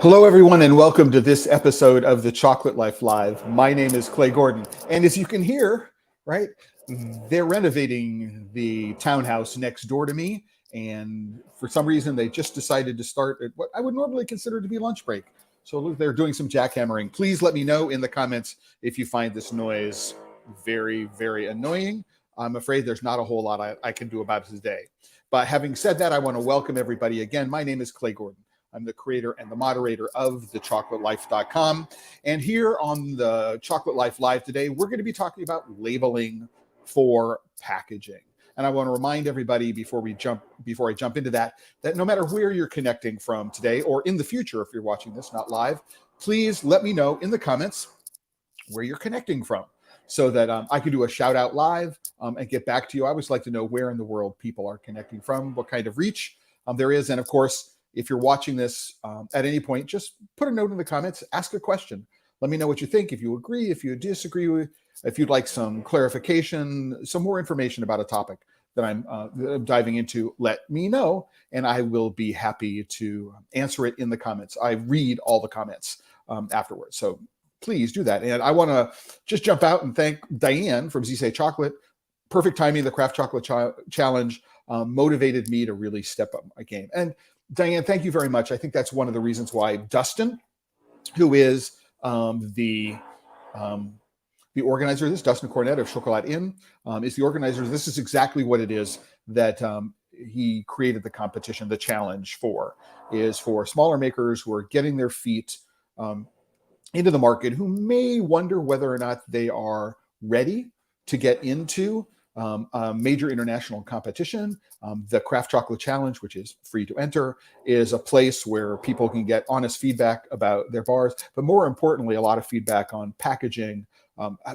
Hello, everyone, and welcome to this episode of The Chocolate Life Live. My name is Clay Gordon, and as you can hear, right, they're renovating the townhouse next door to me, and for some reason, they just decided to start at what I would normally consider to be lunch break. So they're doing some jackhammering. Please let me know in the comments if you find this noise very, very annoying. I'm afraid there's not a whole lot I can do about it today. But having said that, I want to welcome everybody again. My name is Clay Gordon. I'm the creator and the moderator of TheChocolateLife.com. And here on the Chocolate Life Live today, we're going to be talking about labeling for packaging. And I want to remind everybody before I jump into that no matter where you're connecting from today or in the future, if you're watching this not live, please let me know in the comments where you're connecting from so that I can do a shout out live and get back to you. I always like to know where in the world people are connecting from, what kind of reach there is. And of course, if you're watching this at any point, just put a note in the comments, ask a question. Let me know what you think, if you agree, if you disagree, if you'd like some clarification, some more information about a topic that I'm diving into, let me know, and I will be happy to answer it in the comments. I read all the comments afterwards, so please do that. And I want to just jump out and thank Diane from Say Chocolate. Perfect timing. The Craft Chocolate Challenge motivated me to really step up my game. And Diane, thank you very much. I think that's one of the reasons why Dustin, who is the organizer of this, Dustin Cornett of Chocolate Inn, is the organizer. This is exactly what it is that he created the competition, the challenge is for smaller makers who are getting their feet into the market, who may wonder whether or not they are ready to get into a major international competition. The Craft Chocolate Challenge, which is free to enter, is a place where people can get honest feedback about their bars, but more importantly, a lot of feedback on packaging,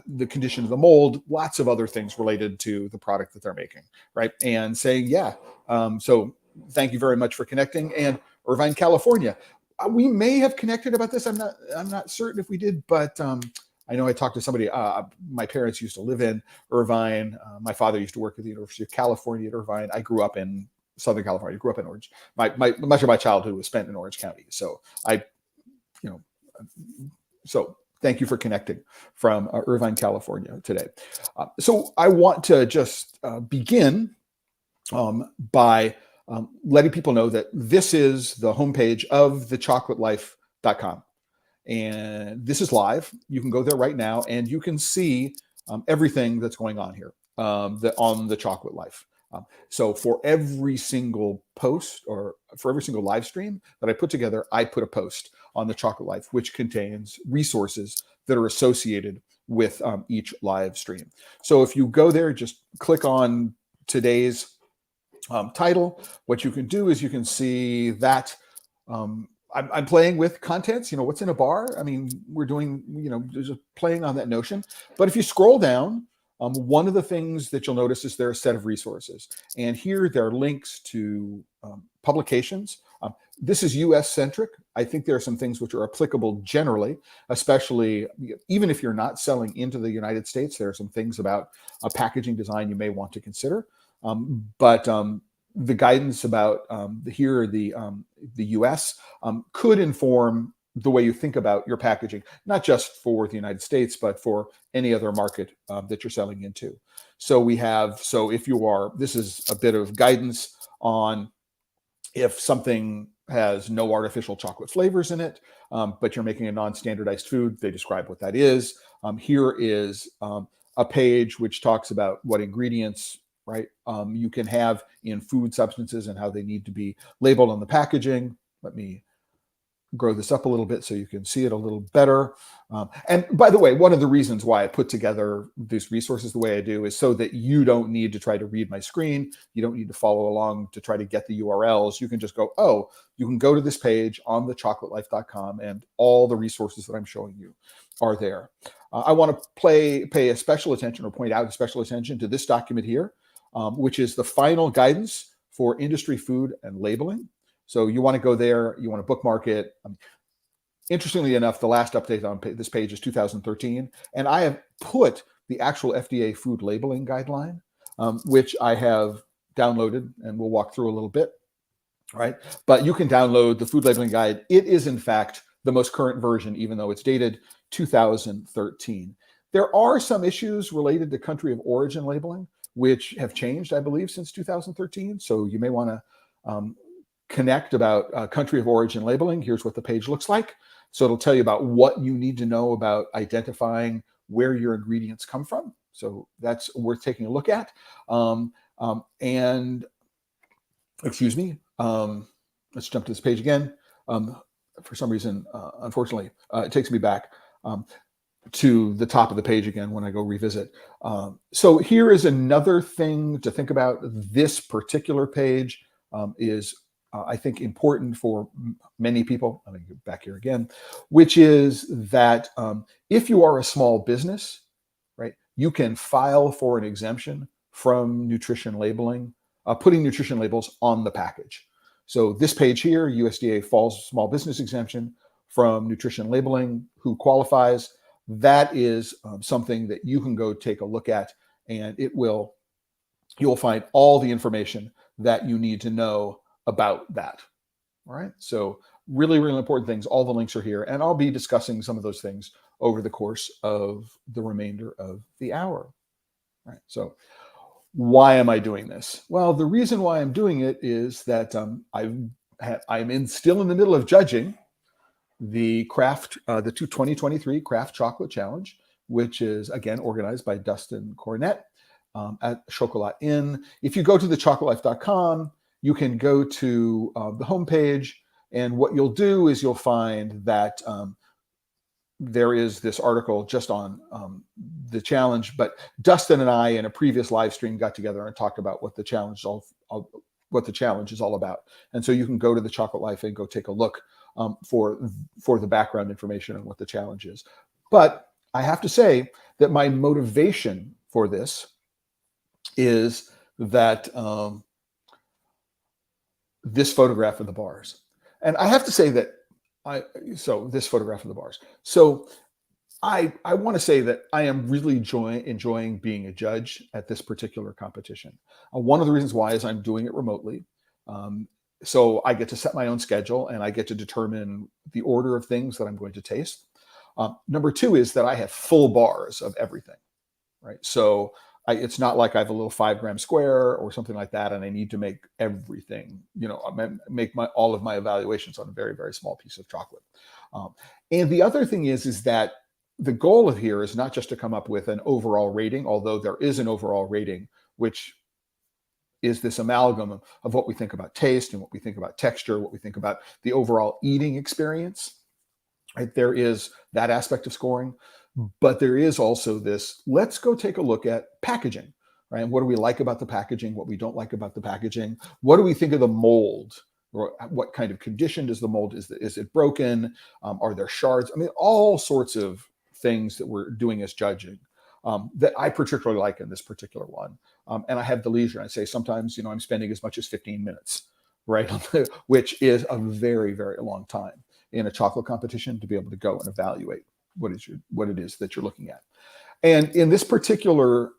the condition of the mold, lots of other things related to the product that they're making, right? And saying, yeah. So thank you very much for connecting. And Irvine, California. We may have connected about this. I'm not certain if we did, but I know I talked to somebody. My parents used to live in Irvine. My father used to work at the University of California at Irvine. I grew up in Southern California. I grew up in Orange. Much of my childhood was spent in Orange County. So so thank you for connecting from Irvine, California today. So I want to just begin by letting people know that this is the homepage of TheChocolateLife.com. And this is live. You can go there right now and you can see everything that's going on here on the Chocolate Life. So for every single post or for every single live stream that I put together, I put a post on the Chocolate Life, which contains resources that are associated with each live stream. So if you go there, just click on today's title. What you can do is you can see that I'm playing with contents, what's in a bar. I mean, we're doing, just playing on that notion. But if you scroll down, one of the things that you'll notice is there are a set of resources. And here there are links to publications. This is US centric. I think there are some things which are applicable generally, especially even if you're not selling into the United States, there are some things about packaging design you may want to consider. But the guidance about the U.S. Could inform the way you think about your packaging, not just for the United States, but for any other market that you're selling into. So this is a bit of guidance on if something has no artificial chocolate flavors in it, but you're making a non-standardized food, they describe what that is. Here is a page which talks about what ingredients you can have in food substances and how they need to be labeled on the packaging. Let me grow this up a little bit so you can see it a little better. And by the way, one of the reasons why I put together these resources the way I do is so that you don't need to try to read my screen. You don't need to follow along to try to get the URLs. You can just go, you can go to this page on TheChocolateLife.com and all the resources that I'm showing you are there. I want to pay a special attention or point out a special attention to this document here, which is the final guidance for industry food and labeling. So you want to go there, you want to bookmark it. Interestingly enough, the last update on this page is 2013, and I have put the actual FDA food labeling guideline, which I have downloaded, and we'll walk through a little bit. right? But you can download the food labeling guide. It is, in fact, the most current version, even though it's dated 2013. There are some issues related to country of origin labeling, which have changed, I believe, since 2013. So you may want to connect about country of origin labeling. Here's what the page looks like. So it'll tell you about what you need to know about identifying where your ingredients come from. So that's worth taking a look at. And excuse me, let's jump to this page again. For some reason, unfortunately, it takes me back to the top of the page again when I go revisit. So here is another thing to think about. This particular page is, I think, important for many people. Let me go back here again, which is that if you are a small business, right, you can file for an exemption from nutrition labeling, putting nutrition labels on the package. So this page here, USDA falls small business exemption from nutrition labeling. Who qualifies? That is something that you can go take a look at, and you'll find all the information that you need to know about that. All right. So really, really important things. All the links are here, and I'll be discussing some of those things over the course of the remainder of the hour. All right. So why am I doing this? Well, the reason why I'm doing it is that I'm still in the middle of judging the 2023 Craft Chocolate Challenge, which is, again, organized by Dustin Cornett at Chocolat Inn. If you go to TheChocolateLife.com, you can go to the homepage, and what you'll do is you'll find that there is this article just on the challenge, but Dustin and I in a previous live stream got together and talked about what the challenge is all about. And so you can go to the Chocolate Life and go take a look for the background information on what the challenge is. But I have to say that my motivation for this is that this photograph of the bars. And I have to say that this photograph of the bars. So I want to say that I am really enjoying being a judge at this particular competition. One of the reasons why is I'm doing it remotely. So I get to set my own schedule, and I get to determine the order of things that I'm going to taste. Number two is that I have full bars of everything, right? So it's not like I have a little 5-gram square or something like that, and I need to make everything, make all of my evaluations on a very, very small piece of chocolate. And the other thing is that the goal of here is not just to come up with an overall rating, although there is an overall rating, which is this amalgam of what we think about taste and what we think about texture, what we think about the overall eating experience. Right? There is that aspect of scoring, but there is also this, let's go take a look at packaging, right? And what do we like about the packaging? What we don't like about the packaging? What do we think of the mold? Or what kind of condition does the mold? Is it broken? Are there shards? I mean, all sorts of things that we're doing as judging that I particularly like in this particular one. And I have the leisure. I say sometimes, I'm spending as much as 15 minutes, right? Which is a very, very long time in a chocolate competition to be able to go and evaluate what it is that you're looking at. And in this particular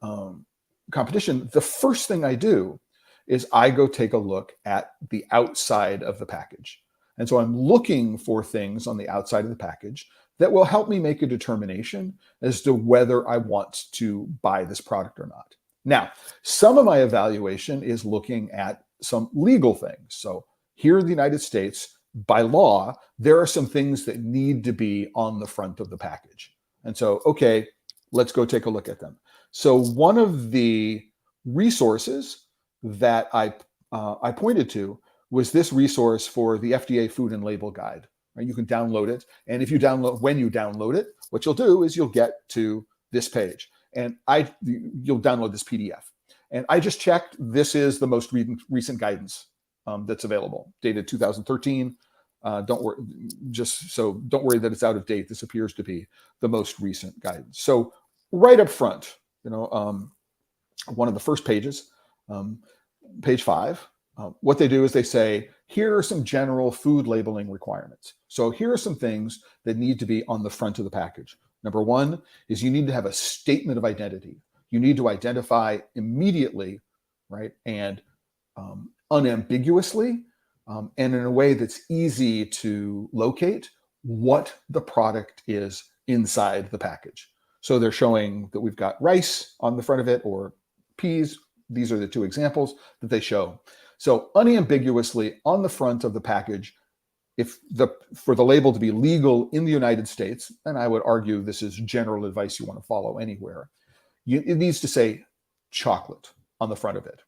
competition, the first thing I do is I go take a look at the outside of the package. And so I'm looking for things on the outside of the package that will help me make a determination as to whether I want to buy this product or not. Now, some of my evaluation is looking at some legal things. So here in the United States, by law, there are some things that need to be on the front of the package. And so, okay, let's go take a look at them. So one of the resources that I pointed to was this resource for the FDA Food and Label Guide. Right? You can download it. And when you download it, what you'll do is you'll get to this page. And you'll download this PDF. And I just checked. This is the most recent guidance that's available, dated 2013. Don't worry that it's out of date. This appears to be the most recent guidance. So right up front, one of the first pages, page 5, what they do is they say, here are some general food labeling requirements. So here are some things that need to be on the front of the package. Number one is you need to have a statement of identity. You need to identify immediately, right, and unambiguously and in a way that's easy to locate what the product is inside the package. So they're showing that we've got rice on the front of it or peas. These are the two examples that they show. So unambiguously on the front of the package, for the label to be legal in the United States, and I would argue this is general advice you want to follow anywhere, it needs to say chocolate on the front of it.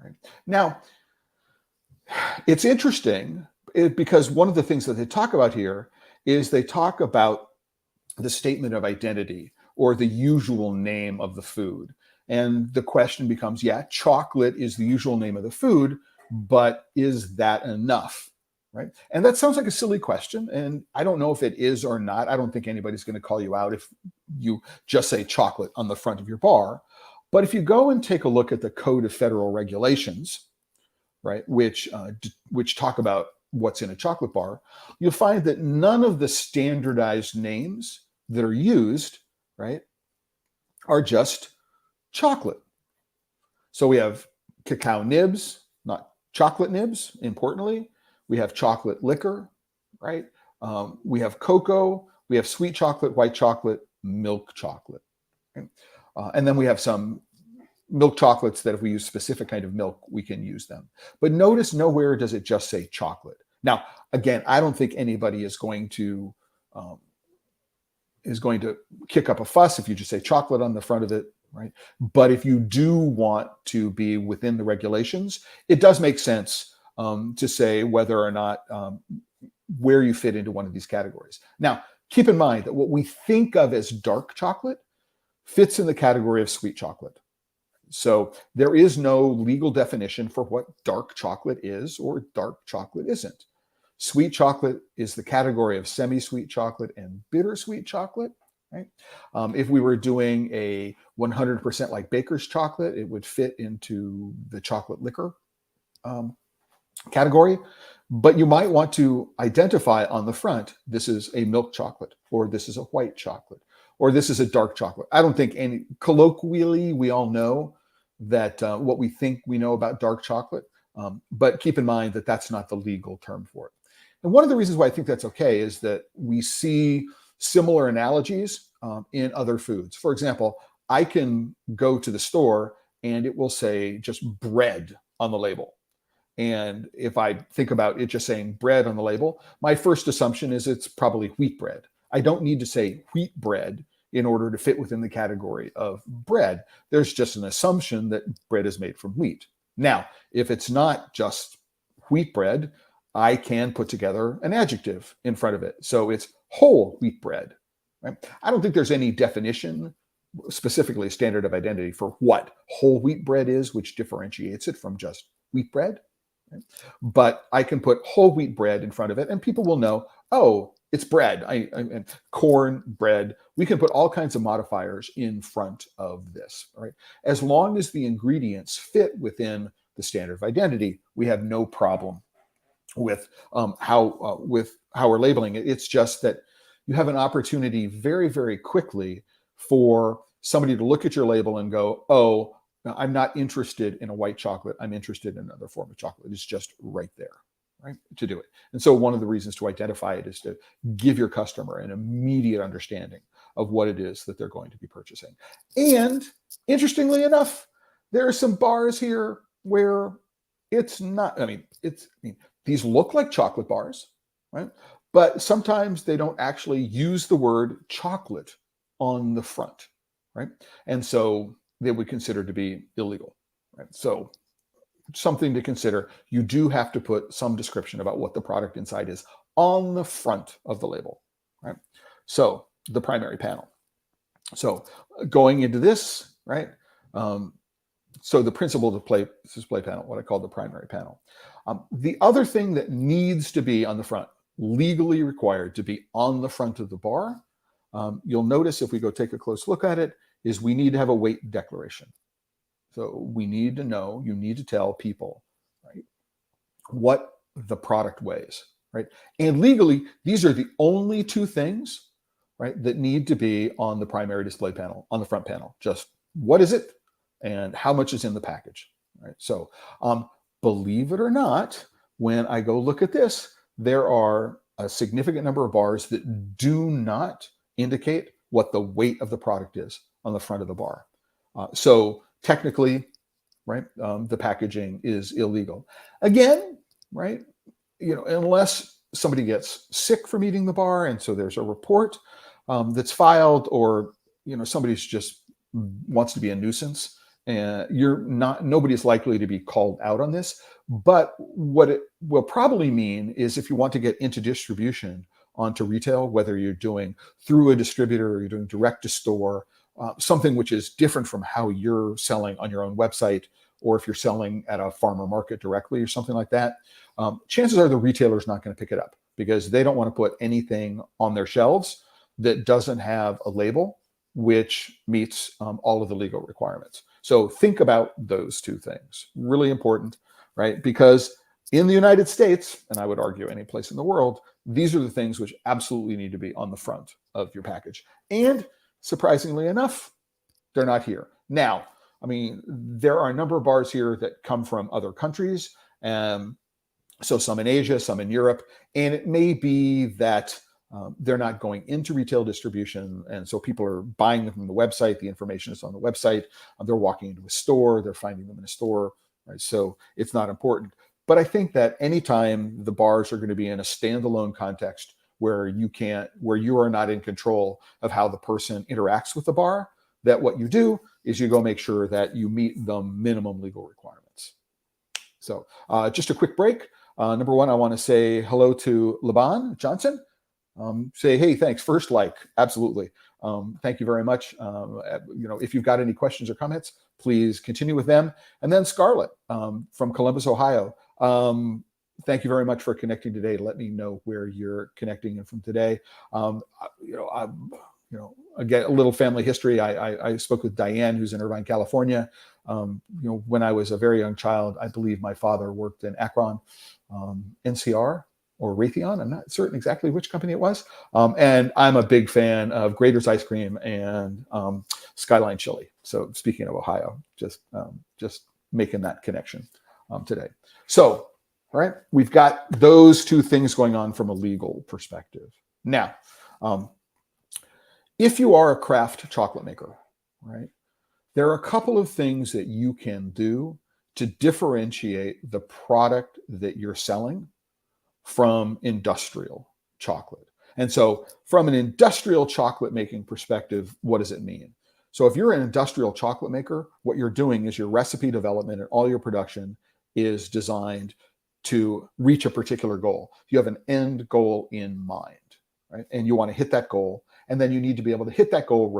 Right? Now, it's interesting because one of the things that they talk about here is they talk about the statement of identity or the usual name of the food. And the question becomes, yeah, chocolate is the usual name of the food, but is that enough? Right? And that sounds like a silly question. And I don't know if it is or not. I don't think anybody's going to call you out if you just say chocolate on the front of your bar. But if you go and take a look at the Code of Federal Regulations, right, which talk about what's in a chocolate bar, you'll find that none of the standardized names that are used, right, are just chocolate. So we have cacao nibs, not chocolate nibs, importantly. We have chocolate liquor, right? We have cocoa, we have sweet chocolate, white chocolate, milk chocolate. Right? And then we have some milk chocolates that if we use specific kind of milk, we can use them. But notice nowhere does it just say chocolate. Now, again, I don't think anybody is going to kick up a fuss if you just say chocolate on the front of it, right? But if you do want to be within the regulations, it does make sense to say whether or not where you fit into one of these categories. Now, keep in mind that what we think of as dark chocolate fits in the category of sweet chocolate. So there is no legal definition for what dark chocolate is or dark chocolate isn't. Sweet chocolate is the category of semi-sweet chocolate and bittersweet chocolate. Right? If we were doing a 100% like baker's chocolate, it would fit into the chocolate liquor category. But you might want to identify on the front, this is a milk chocolate, or this is a white chocolate, or this is a dark chocolate. I don't think colloquially, we all know that what we think we know about dark chocolate, but keep in mind that that's not the legal term for it. And one of the reasons why I think that's okay is that we see similar analogies in other foods. For example, I can go to the store and it will say just bread on the label. And if I think about it just saying bread on the label, my first assumption is it's probably wheat bread. I don't need to say wheat bread in order to fit within the category of bread. There's just an assumption that bread is made from wheat. Now, if it's not just wheat bread, I can put together an adjective in front of it. So it's whole wheat bread. Right? I don't think there's any definition, specifically a standard of identity for what whole wheat bread is, which differentiates it from just wheat bread. Right? But I can put whole wheat bread in front of it and people will know, oh, it's bread, and corn, bread. We can put all kinds of modifiers in front of this, right? As long as the ingredients fit within the standard of identity, we have no problem with how we're labeling it. It's just that you have an opportunity very, very quickly for somebody to look at your label and go, oh, I'm not interested in a white chocolate. I'm interested in another form of chocolate. It's just right there, right, to do it. And so one of the reasons to identify it is to give your customer an immediate understanding of what it is that they're going to be purchasing. And interestingly enough, there are some bars here where it's not, these look like chocolate bars, right? But sometimes they don't actually use the word chocolate on the front, right? And so they would consider to be illegal, right? So something to consider. You do have to put some description about what the product inside is on the front of the label, right? So the primary panel. So going into this, right? So the principal display panel, what I call the primary panel. The other thing that needs to be on the front, legally required to be on the front of the bar, you'll notice if we go take a close look at it, is we need to have a weight declaration. So we need to know, you need to tell people, right, what the product weighs, right? And legally, these are the only two things, right, that need to be on the primary display panel, on the front panel. Just what is it and how much is in the package, right? So believe it or not, when I go look at this, there are a significant number of bars that do not indicate what the weight of the product is on the front of the bar. So technically, right, the packaging is illegal. Again, right, unless somebody gets sick from eating the bar, and so there's a report that's filed, or somebody's just wants to be a nuisance, and nobody's likely to be called out on this. But what it will probably mean is, if you want to get into distribution onto retail, whether you're doing through a distributor or you're doing direct to store, something which is different from how you're selling on your own website, or if you're selling at a farmer market directly or something like that, chances are the retailer's not going to pick it up, because they don't want to put anything on their shelves that doesn't have a label which meets all of the legal requirements. So think about those two things. Really important, right? Because in the United States, and I would argue any place in the world, these are the things which absolutely need to be on the front of your package. And surprisingly enough, they're not here. Now, I mean, there are a number of bars here that come from other countries. So some in Asia, some in Europe, and it may be that they're not going into retail distribution, and so people are buying them from the website. The information is on the website. They're walking into a store. They're finding them in a store, right? So it's not important. But I think that anytime the bars are going to be in a standalone context where you are not in control of how the person interacts with the bar, that what you do is you go make sure that you meet the minimum legal requirements. So just a quick break. Number one, I want to say hello to Laban Johnson. Say, hey, thanks. First like, absolutely. Thank you very much. If you've got any questions or comments, please continue with them. And then Scarlett from Columbus, Ohio. Thank you very much for connecting today. Let me know where you're connecting in from today. Again, a little family history. I spoke with Diane, who's in Irvine, California. When I was a very young child, I believe my father worked in Akron, NCR, or Raytheon. I'm not certain exactly which company it was. And I'm a big fan of Grater's Ice Cream and Skyline Chili. So speaking of Ohio, just making that connection today. So, all right, we've got those two things going on from a legal perspective. Now, if you are a craft chocolate maker, right, there are a couple of things that you can do to differentiate the product that you're selling from industrial chocolate. And so from an industrial chocolate making perspective, what does it mean? So if you're an industrial chocolate maker, what you're doing is your recipe development and all your production is designed to reach a particular goal. You have an end goal in mind, right? And you want to hit that goal, and then you need to be able to hit that goal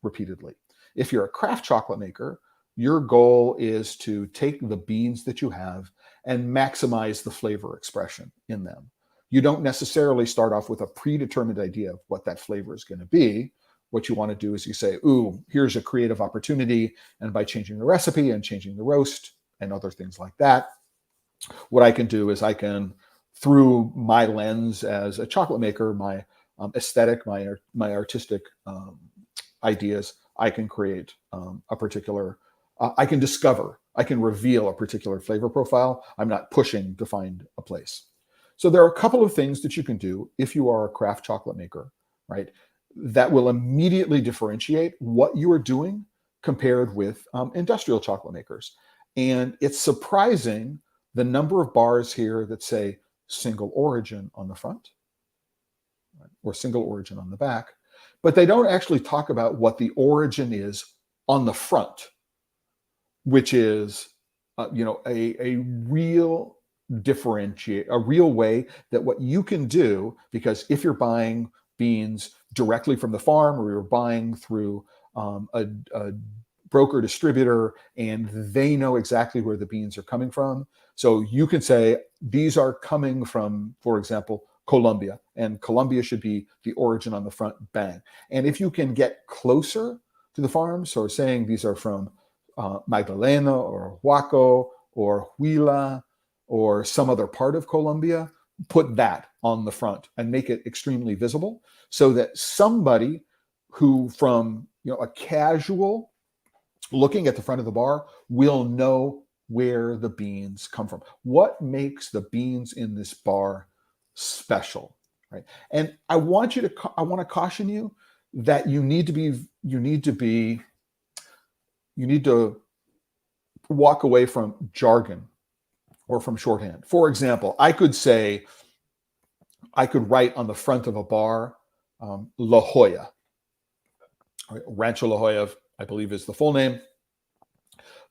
repeatedly. If you're a craft chocolate maker, your goal is to take the beans that you have and maximize the flavor expression in them. You don't necessarily start off with a predetermined idea of what that flavor is going to be. What you want to do is you say, ooh, here's a creative opportunity. And by changing the recipe and changing the roast and other things like that, what I can do is I can, through my lens as a chocolate maker, my aesthetic, my artistic ideas, I can create a particular, I can reveal a particular flavor profile. I'm not pushing to find a place. So there are a couple of things that you can do if you are a craft chocolate maker, right, that will immediately differentiate what you are doing compared with industrial chocolate makers. And it's surprising the number of bars here that say single origin on the front, right, or single origin on the back, but they don't actually talk about what the origin is on the front, which is a real differentiate, a real way that what you can do, because if you're buying beans directly from the farm, or you're buying through a broker distributor and they know exactly where the beans are coming from, so you can say these are coming from, for example, Colombia, and Colombia should be the origin on the front, bang. And if you can get closer to the farm, so saying these are from Magdalena or Huaco or Huila or some other part of Colombia, put that on the front and make it extremely visible, so that somebody who, from a casual looking at the front of the bar, will know where the beans come from. What makes the beans in this bar special, right? And I want to caution you that you need to walk away from jargon or from shorthand. For example, I could write on the front of a bar, La Jolla, right? Rancho La Jolla, I believe is the full name.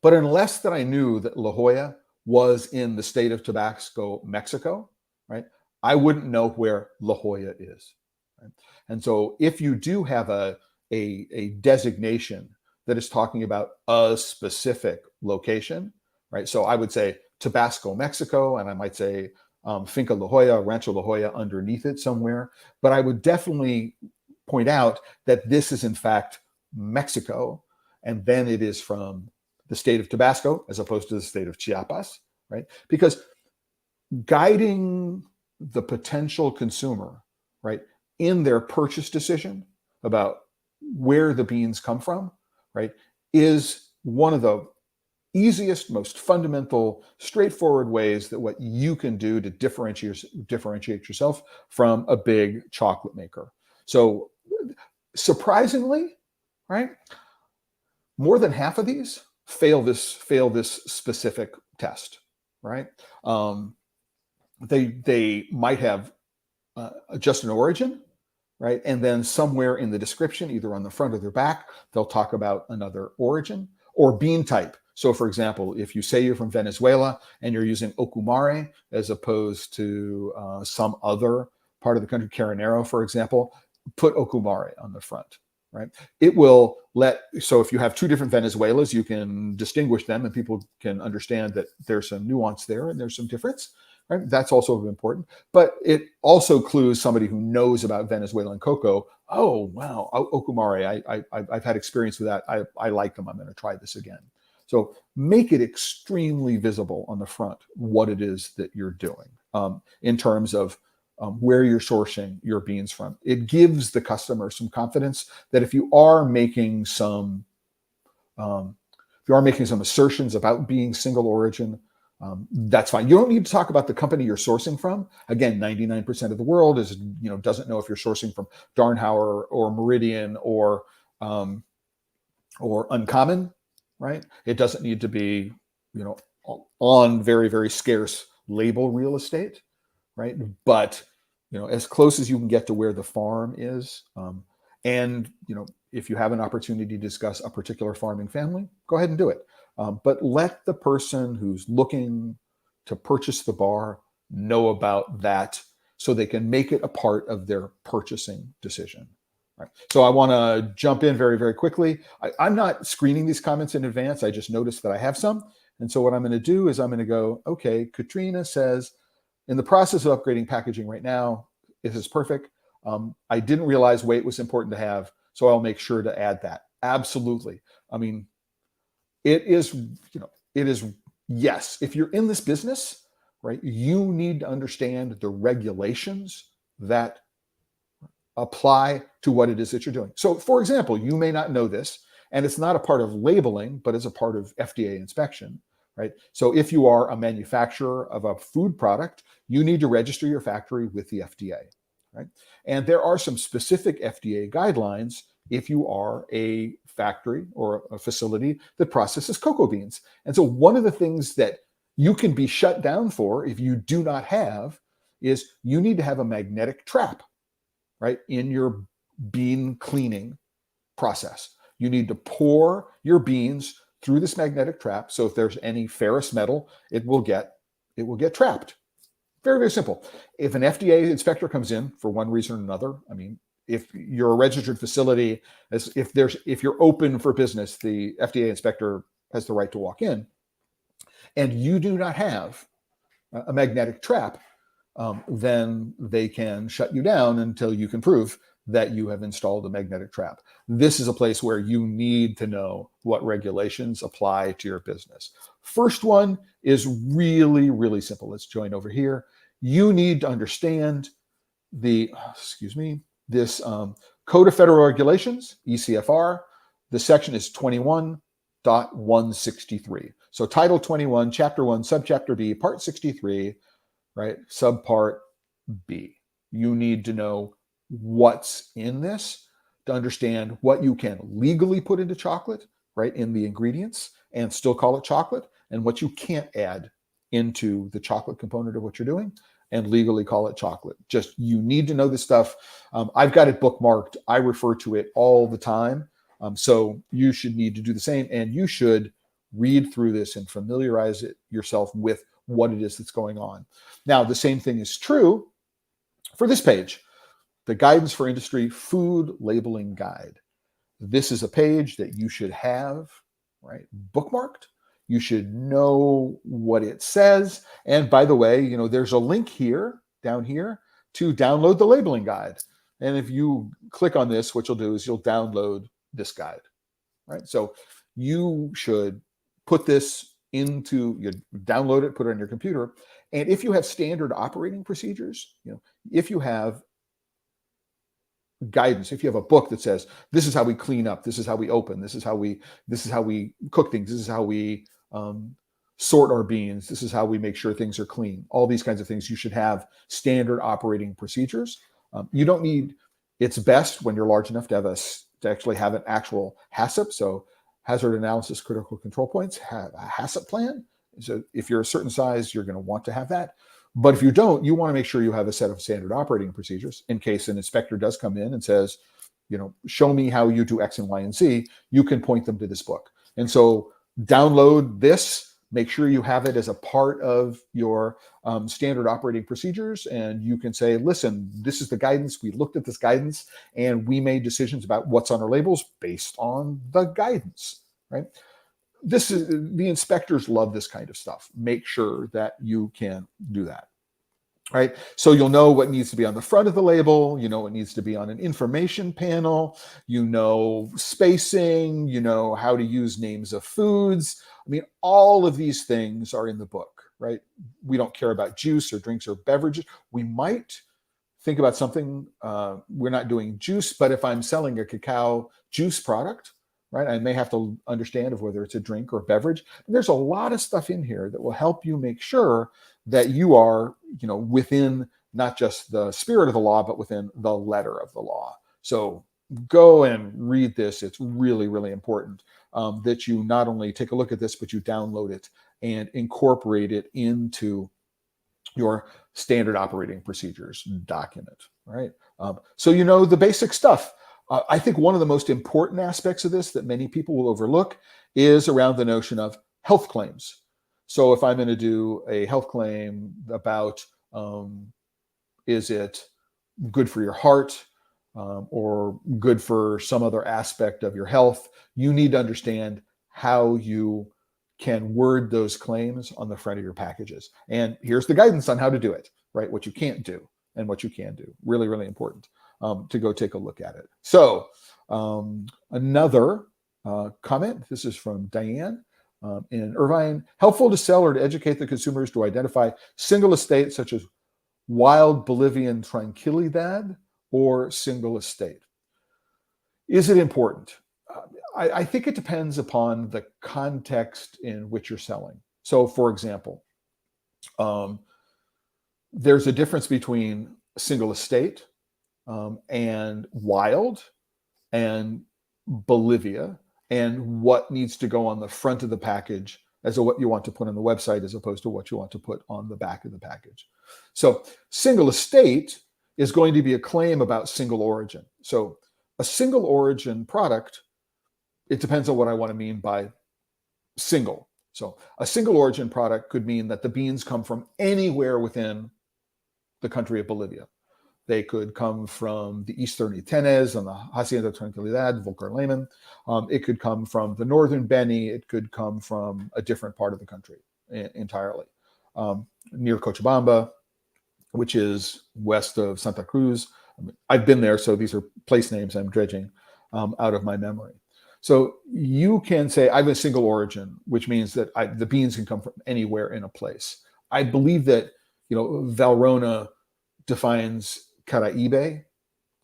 But unless that I knew that La Jolla was in the state of Tabasco, Mexico, right, I wouldn't know where La Jolla is. Right? And so if you do have a designation that is talking about a specific location, right? So I would say Tabasco, Mexico, and I might say Finca La Jolla, Rancho La Jolla underneath it somewhere. But I would definitely point out that this is in fact Mexico, and then it is from the state of Tabasco as opposed to the state of Chiapas, right? Because guiding the potential consumer, right, in their purchase decision about where the beans come from, right, is one of the easiest, most fundamental, straightforward ways that what you can do to differentiate yourself from a big chocolate maker. So surprisingly, right, more than half of these fail this specific test, right? They might have just an origin, right? And then somewhere in the description, either on the front or their back, they'll talk about another origin or bean type. So for example, if you say you're from Venezuela and you're using Ocumare as opposed to some other part of the country, Carinero, for example, put Ocumare on the front, right? It will so if you have two different Venezuelas, you can distinguish them and people can understand that there's some nuance there and there's some difference, right? That's also important. But it also clues somebody who knows about Venezuelan cocoa. Oh, wow, Ocumare, I've had experience with that. I like them. I'm going to try this again. So make it extremely visible on the front what it is that you're doing in terms of where you're sourcing your beans from. It gives the customer some confidence that if you are making some assertions about being single origin, that's fine. You don't need to talk about the company you're sourcing from. Again, 99% of the world doesn't know if you're sourcing from Darnhauer or Meridian or Uncommon, right? It doesn't need to be, on very, very scarce label real estate, right? But, as close as you can get to where the farm is. And, if you have an opportunity to discuss a particular farming family, go ahead and do it. But let the person who's looking to purchase the bar know about that so they can make it a part of their purchasing decision. Right. So I want to jump in very, very quickly. I'm not screening these comments in advance. I just noticed that I have some. And so what I'm going to do is I'm going to go, okay, Katrina says, in the process of upgrading packaging right now, this is perfect. I didn't realize weight was important to have, so I'll make sure to add that. Absolutely. I mean, it is, yes, if you're in this business, right, you need to understand the regulations that apply to what it is that you're doing. So for example, you may not know this, and it's not a part of labeling, but it's a part of FDA inspection, right? So if you are a manufacturer of a food product, you need to register your factory with the FDA, right? And there are some specific FDA guidelines if you are a factory or a facility that processes cocoa beans. And so one of the things that you can be shut down for if you do not have is you need to have a magnetic trap, right, in your bean cleaning process. You need to pour your beans through this magnetic trap. So if there's any ferrous metal, it will get trapped. Very, very simple. If an FDA inspector comes in for one reason or another, I mean, if you're a registered facility, if you're open for business, the FDA inspector has the right to walk in, and you do not have a magnetic trap, then they can shut you down until you can prove that you have installed a magnetic trap. This is a place where you need to know what regulations apply to your business. First one is really, really simple. Let's join over here. You need to understand this Code of Federal Regulations, ECFR. The section is 21. 163. So Title 21, Chapter 1, Subchapter B, Part 63, right? Subpart B. You need to know what's in this to understand what you can legally put into chocolate, right, in the ingredients and still call it chocolate, and what you can't add into the chocolate component of what you're doing and legally call it chocolate. Just, you need to know this stuff. I've got it bookmarked. I refer to it all the time. So you should need to do the same, and you should read through this and familiarize yourself with what it is that's going on. Now, the same thing is true for this page, the Guidance for Industry Food Labeling Guide. This is a page that you should have, right, bookmarked. You should know what it says. And by the way, there's a link here, down here, to download the labeling guide. And if you click on this, what you'll do is you'll download this guide, right? So you should put this you download it, put it on your computer. And if you have standard operating procedures, if you have guidance, if you have a book that says, this is how we clean up, this is how we open, this is how we cook things, this is how we sort our beans, this is how we make sure things are clean, all these kinds of things, you should have standard operating procedures. You don't need, it's best when you're large enough to actually have an actual HACCP, so Hazard Analysis Critical Control Points, have a HACCP plan. So if you're a certain size, you're going to want to have that. But if you don't, you want to make sure you have a set of standard operating procedures in case an inspector does come in and says, show me how you do X and Y and Z, you can point them to this book. And so download this, make sure you have it as a part of your standard operating procedures. And you can say, listen, this is the guidance. We looked at this guidance and we made decisions about what's on our labels based on the guidance, right? The inspectors love this kind of stuff. Make sure that you can do that, right? So you'll know what needs to be on the front of the label, what needs to be on an information panel, spacing, how to use names of foods. I mean, all of these things are in the book, right? We don't care about juice or drinks or beverages. We might think about something, we're not doing juice, but if I'm selling a cacao juice product, right, I may have to understand of whether it's a drink or beverage. And there's a lot of stuff in here that will help you make sure that you are, within not just the spirit of the law, but within the letter of the law. So go and read this. It's really, really important that you not only take a look at this, but you download it and incorporate it into your standard operating procedures document, right? So the basic stuff. I think one of the most important aspects of this that many people will overlook is around the notion of health claims. So if I'm going to do a health claim about, is it good for your heart or good for some other aspect of your health, you need to understand how you can word those claims on the front of your packages. And here's the guidance on how to do it, right? What you can't do and what you can do. Really, really important. To go take a look at it. So another comment, this is from Diane in Irvine. Helpful to sell or to educate the consumers to identify single estate such as wild Bolivian tranquilidad or single estate. Is it important? I think it depends upon the context in which you're selling. So for example, there's a difference between single estate and wild and Bolivia and what needs to go on the front of the package as to what you want to put on the website as opposed to what you want to put on the back of the package. So single estate is going to be a claim about single origin. So a single origin product, it depends on what I want to mean by single. So a single origin product could mean that the beans come from anywhere within the country of Bolivia. They could come from the Eastern Itenes and the Hacienda Tranquilidad, Volcar Lehmann. It could come from the Northern Beni. It could come from a different part of the country entirely. Near Cochabamba, which is west of Santa Cruz. I've been there, so these are place names I'm dredging out of my memory. So you can say, I have a single origin, which means that the beans can come from anywhere in a place. I believe that, Valrhona defines Caraíbe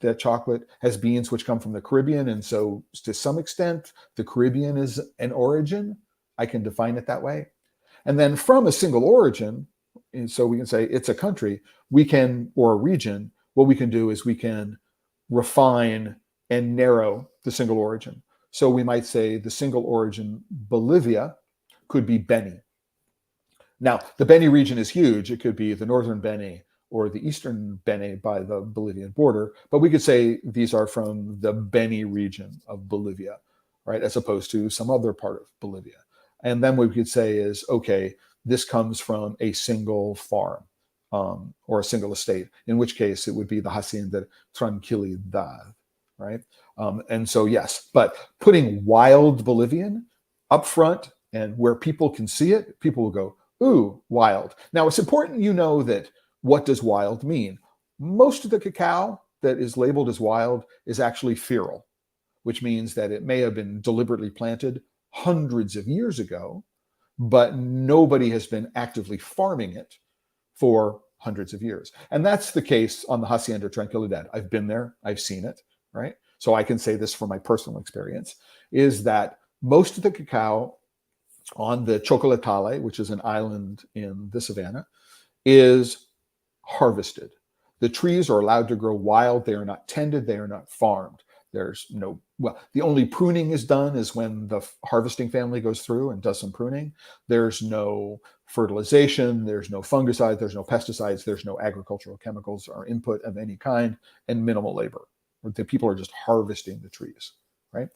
that chocolate has beans which come from the Caribbean, and so to some extent, the Caribbean is an origin. I can define it that way. And then from a single origin, and so we can say it's a country, or a region, what we can do is we can refine and narrow the single origin. So we might say the single origin Bolivia could be Beni. Now, the Beni region is huge. It could be the northern Beni or the eastern Beni by the Bolivian border, but we could say these are from the Beni region of Bolivia, right, as opposed to some other part of Bolivia. And then what we could say is, okay, this comes from a single farm or a single estate, in which case it would be the Hacienda Tranquilidad, right? And so, yes, but putting wild Bolivian up front and where people can see it, people will go, ooh, wild. Now, it's important you know that what does wild mean? Most of the cacao that is labeled as wild is actually feral, which means that it may have been deliberately planted hundreds of years ago, but nobody has been actively farming it for hundreds of years. And that's the case on the Hacienda Tranquilidad. I've been there, I've seen it, right? So I can say this from my personal experience, is that most of the cacao on the Chocolatale, which is an island in the savannah, is harvested. The trees are allowed to grow wild. They are not tended. They are not farmed. There's no, well, the only pruning is done is when the harvesting family goes through and does some pruning. There's no fertilization. There's no fungicide. There's no pesticides. There's no agricultural chemicals or input of any kind, and minimal labor. The people are just harvesting the trees, right?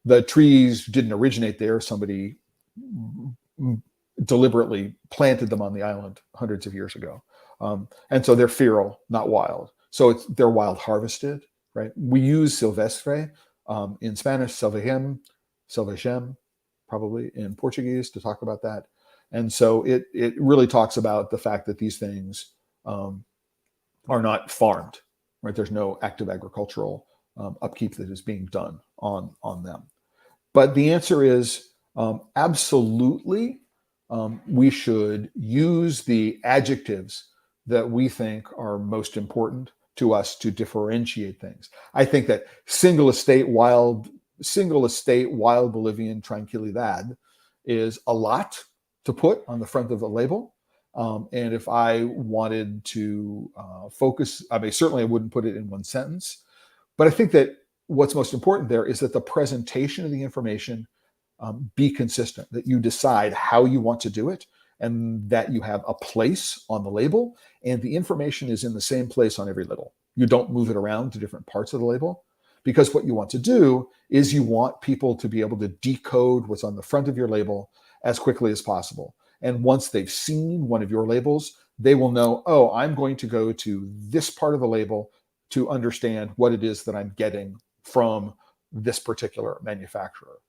The trees didn't originate there. Somebody deliberately planted them on the island hundreds of years ago. And so they're feral, not wild. So they're wild harvested, right? We use silvestre in Spanish, selvagem, probably in Portuguese to talk about that. And so it really talks about the fact that these things are not farmed, right? There's no active agricultural upkeep that is being done on them. But the answer is absolutely, we should use the adjectives that we think are most important to us to differentiate things. I think that single estate wild Bolivian Tranquilidad is a lot to put on the front of the label. And if I wanted to focus, I mean, certainly I wouldn't put it in one sentence. But I think that what's most important there is that the presentation of the information be consistent, that you decide how you want to do it, and that you have a place on the label, and the information is in the same place on every label. You don't move it around to different parts of the label, because what you want to do is you want people to be able to decode what's on the front of your label as quickly as possible. And once they've seen one of your labels, they will know, oh, I'm going to go to this part of the label to understand what it is that I'm getting from this particular manufacturer.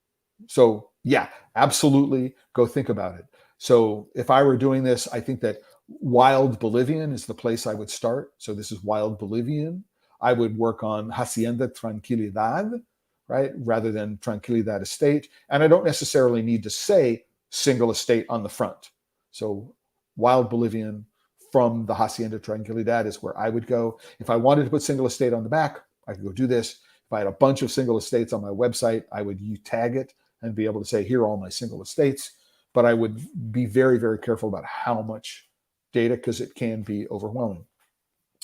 So yeah, absolutely go think about it. So if I were doing this, I think that wild Bolivian is the place I would start. So this is wild Bolivian. I would work on Hacienda Tranquilidad, right? Rather than Tranquilidad Estate. And I don't necessarily need to say single estate on the front. So wild Bolivian from the Hacienda Tranquilidad is where I would go. If I wanted to put single estate on the back, I could go do this. If I had a bunch of single estates on my website, I would tag it and be able to say, here are all my single estates. But I would be very, very careful about how much data, because it can be overwhelming.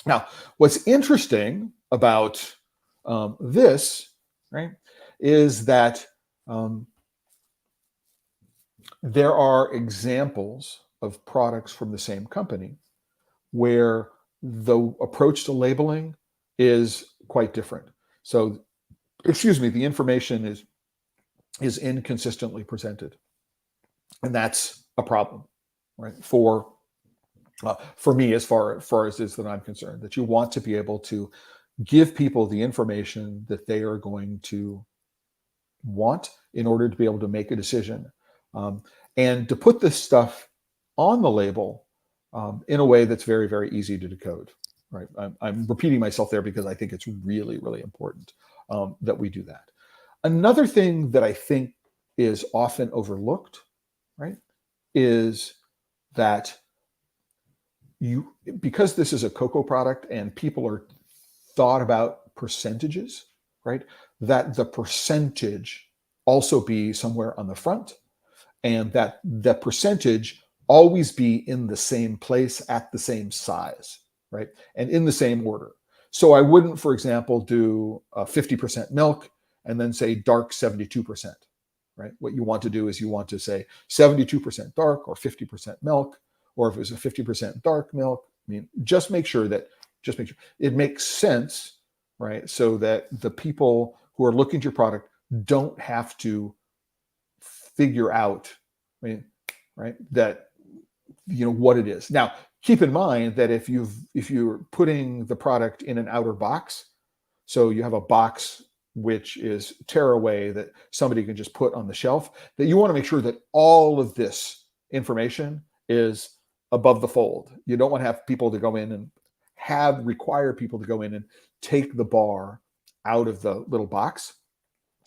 Now, what's interesting about this, right, is that there are examples of products from the same company where the approach to labeling is quite different. So, the information is inconsistently presented. And that's a problem, right? For me, as far as is that I'm concerned, that you want to be able to give people the information that they are going to want in order to be able to make a decision, and to put this stuff on the label in a way that's very, very easy to decode, right? I'm repeating myself there because I think it's really, really important that we do that. Another thing that I think is often overlooked, right, is that because this is a cocoa product and people are thought about percentages, right, that the percentage also be somewhere on the front, and that the percentage always be in the same place at the same size, right, and in the same order. So I wouldn't, for example, do 50% milk and then say dark 72%, right? What you want to do is you want to say 72% dark or 50% milk, or if it was a 50% dark milk. I mean, just make sure it makes sense, right? So that the people who are looking at your product don't have to figure out, I mean, right, that what it is. Now, keep in mind that if you're putting the product in an outer box, so you have a box which is tearaway that somebody can just put on the shelf, that you want to make sure that all of this information is above the fold. You don't want to have people to go in and require people to go in and take the bar out of the little box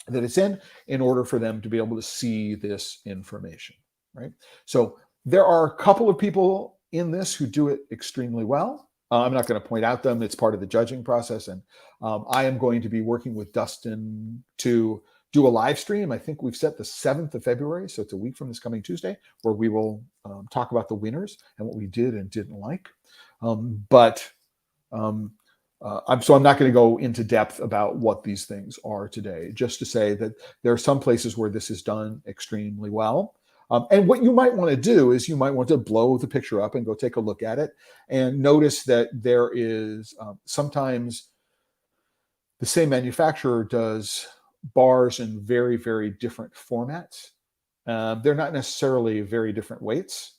that it's in order for them to be able to see this information, right? So there are a couple of people in this who do it extremely well. I'm not going to point out them. It's part of the judging process. And I am going to be working with Dustin to do a live stream. I think we've set the 7th of February. So it's a week from this coming Tuesday, where we will talk about the winners and what we did and didn't like. I'm not going to go into depth about what these things are today, just to say that there are some places where this is done extremely well. And what you might want to do is you might want to blow the picture up and go take a look at it and notice that there is sometimes the same manufacturer does bars in very, very different formats. They're not necessarily very different weights,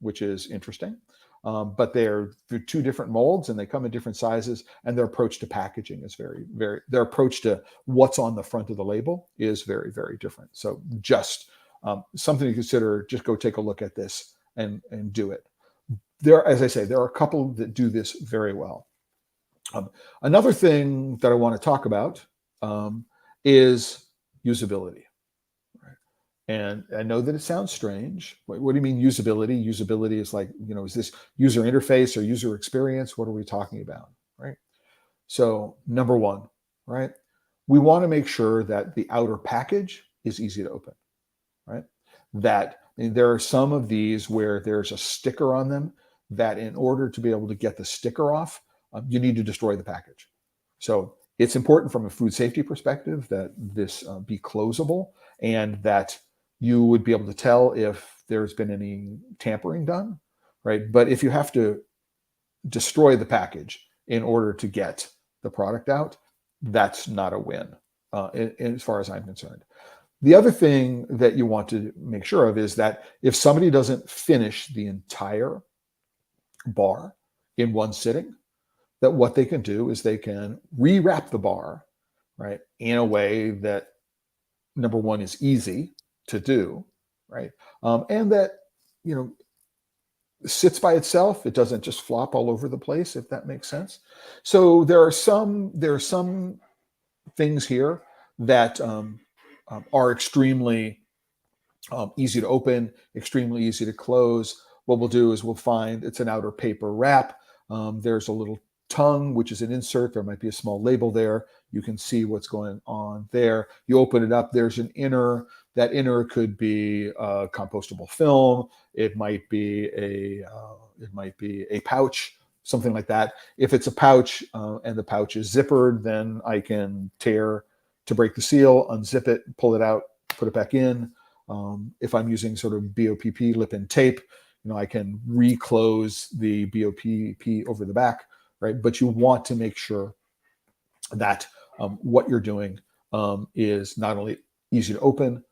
which is interesting. But they're two different molds and they come in different sizes, and their approach to packaging is their approach to what's on the front of the label is very, very different. So just something to consider. Just go take a look at this and do it. As I say, there are a couple that do this very well. Another thing that I want to talk about is usability. And I know that it sounds strange. What do you mean usability? Usability is like, is this user interface or user experience? What are we talking about, right? So number one, right? We want to make sure that the outer package is easy to open, right? There are some of these where there's a sticker on them that in order to be able to get the sticker off, you need to destroy the package. So it's important from a food safety perspective that this be closable and that you would be able to tell if there's been any tampering done, right? But if you have to destroy the package in order to get the product out, that's not a win, as far as I'm concerned. The other thing that you want to make sure of is that if somebody doesn't finish the entire bar in one sitting, that what they can do is they can rewrap the bar, right, in a way that, number one, is easy to do, right? And that, sits by itself. It doesn't just flop all over the place, if that makes sense. So there are some things here that are extremely easy to open, extremely easy to close. What we'll do is we'll find it's an outer paper wrap. There's a little tongue, which is an insert. There might be a small label there. You can see what's going on there. You open it up. There's an inner. That inner could be a compostable film. It might be a pouch, something like that. If it's a pouch and the pouch is zippered, then I can tear to break the seal, unzip it, pull it out, put it back in. If I'm using sort of BOPP lip-in tape, I can reclose the BOPP over the back, right? But you want to make sure that what you're doing is not only easy to open,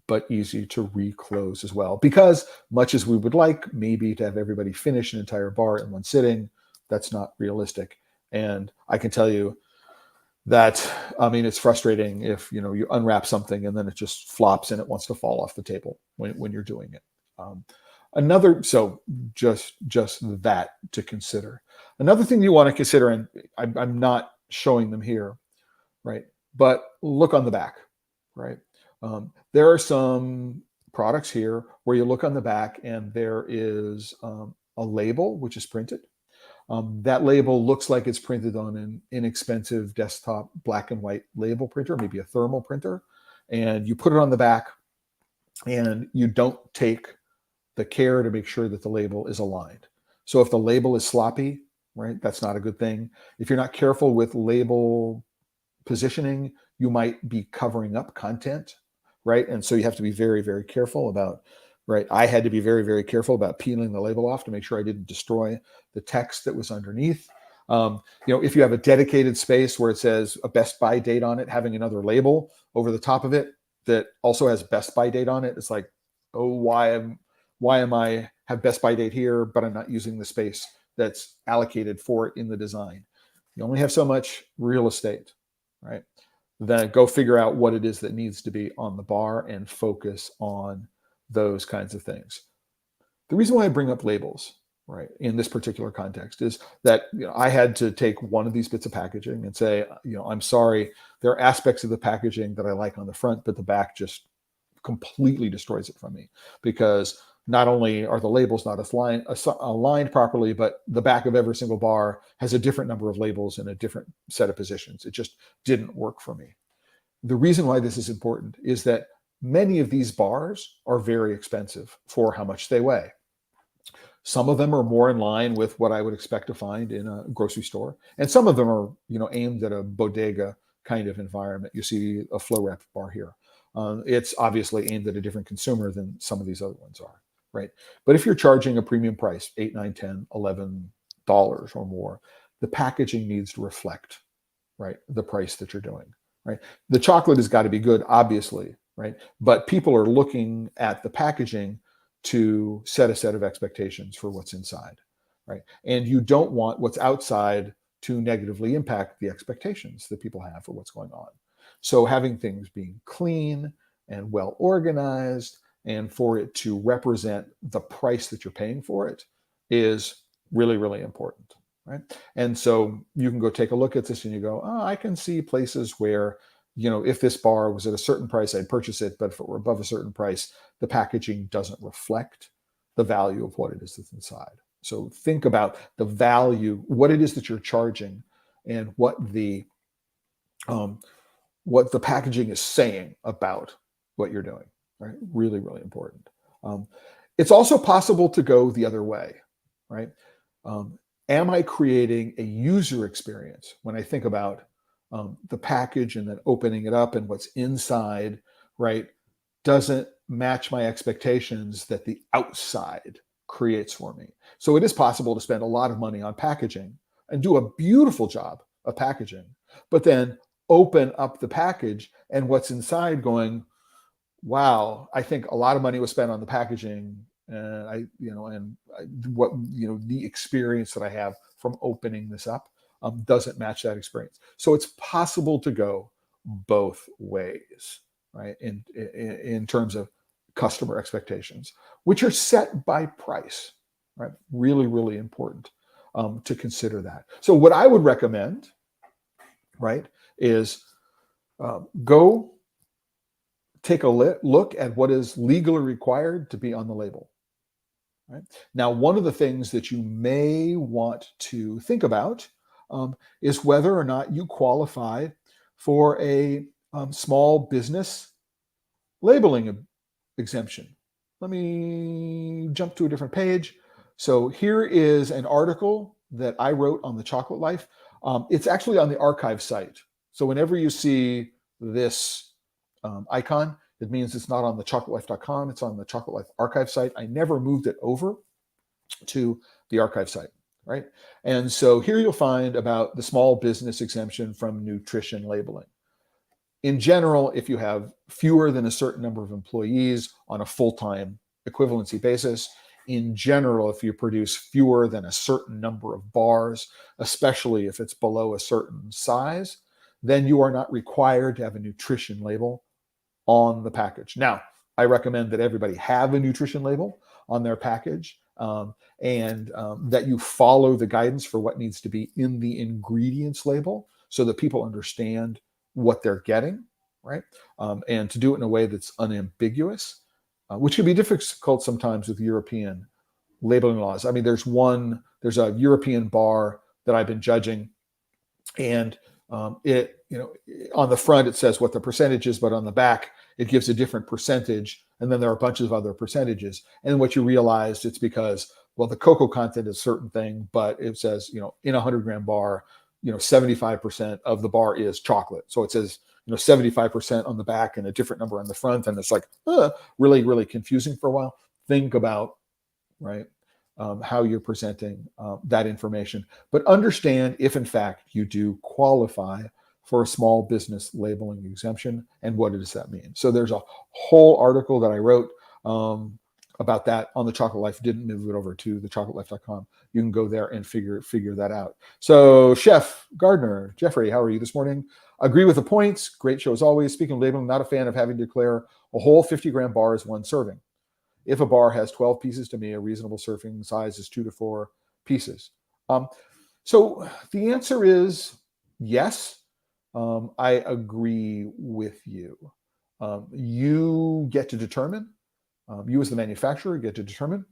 but easy to reclose as well. Because much as we would like maybe to have everybody finish an entire bar in one sitting, that's not realistic. And I can tell you that, it's frustrating if, you unwrap something and then it just flops and it wants to fall off the table when you're doing it. So just that to consider. Another thing you want to consider, and I'm not showing them here, right? But look on the back, right? There are some products here where you look on the back and there is a label which is printed. That label looks like it's printed on an inexpensive desktop black and white label printer, maybe a thermal printer, and you put it on the back, and you don't take the care to make sure that the label is aligned. So if the label is sloppy, right, that's not a good thing. If you're not careful with label positioning, you might be covering up content, right? And so you have to be very, very careful about, right? I had to be very, very careful about peeling the label off to make sure I didn't destroy the text that was underneath. If you have a dedicated space where it says a Best Buy date on it, having another label over the top of it that also has Best Buy date on it, it's like, oh, why am I have Best Buy date here, but I'm not using the space that's allocated for it in the design? You only have so much real estate, right? Then go figure out what it is that needs to be on the bar and focus on those kinds of things. The reason why I bring up labels, right, in this particular context is that I had to take one of these bits of packaging and say, I'm sorry, there are aspects of the packaging that I like on the front, but the back just completely destroys it from me, because not only are the labels not aligned properly, but the back of every single bar has a different number of labels and a different set of positions. It just didn't work for me. The reason why this is important is that many of these bars are very expensive for how much they weigh. Some of them are more in line with what I would expect to find in a grocery store, and some of them are, aimed at a bodega kind of environment. You see a flow wrap bar here. It's obviously aimed at a different consumer than some of these other ones are, right? But if you're charging a premium price, $8, $9, $10, $11 or more, the packaging needs to reflect, right, the price that you're doing, right? The chocolate has got to be good, obviously, right? But people are looking at the packaging to set a set of expectations for what's inside, right? And you don't want what's outside to negatively impact the expectations that people have for what's going on. So having things being clean and well organized and for it to represent the price that you're paying for it is really, really important, right? And so you can go take a look at this and you go, oh, I can see places where, if this bar was at a certain price, I'd purchase it. But if it were above a certain price, the packaging doesn't reflect the value of what it is that's inside. So think about the value, what it is that you're charging, and what the packaging is saying about what you're doing, right? Really, really important. It's also possible to go the other way, right? Am I creating a user experience when I think about the package and then opening it up and what's inside, right, doesn't match my expectations that the outside creates for me? So it is possible to spend a lot of money on packaging and do a beautiful job of packaging, but then open up the package and what's inside going, wow, I think a lot of money was spent on the packaging, and the experience that I have from opening this up doesn't match that experience. So it's possible to go both ways, right? In terms of customer expectations, which are set by price, right? Really, really important to consider that. So what I would recommend, right, is go take a look at what is legally required to be on the label. Right? Now, one of the things that you may want to think about is whether or not you qualify for a small business labeling exemption. Let me jump to a different page. So here is an article that I wrote on the Chocolate Life. It's actually on the archive site. So whenever you see this icon, it means it's not on TheChocolateLife.com. It's on the Chocolate Life archive site. I never moved it over to the archive site, right? And so here you'll find about the small business exemption from nutrition labeling. In general, if you have fewer than a certain number of employees on a full-time equivalency basis, in general, if you produce fewer than a certain number of bars, especially if it's below a certain size, then you are not required to have a nutrition label on the package. Now, I recommend that everybody have a nutrition label on their package, and that you follow the guidance for what needs to be in the ingredients label so that people understand what they're getting, right? And to do it in a way that's unambiguous, which can be difficult sometimes with European labeling laws. I mean, there's there's a European bar that I've been judging, and it, on the front it says what the percentage is, but on the back it gives a different percentage, and then there are a bunch of other percentages. And what you realize, it's because, well, the cocoa content is a certain thing, but it says, in a 100-gram bar, 75% of the bar is chocolate. So it says, 75% on the back and a different number on the front, and it's like really, really confusing for a while. Think about, right, how you're presenting that information, but understand if in fact you do qualify for a small business labeling exemption, and what does that mean. So there's a whole article that I wrote about that on The Chocolate Life. Didn't move it over to TheChocolateLife.com. You can go there and figure that out. So Chef Gardner, Jeffrey, how are you this morning? Agree with the points. Great show as always. Speaking of labeling, not a fan of having to declare a whole 50-gram bar as one serving. If a bar has 12 pieces, to me, a reasonable serving size is 2 to 4 pieces. So the answer is yes. I agree with you. You get to determine, you as the manufacturer get to determine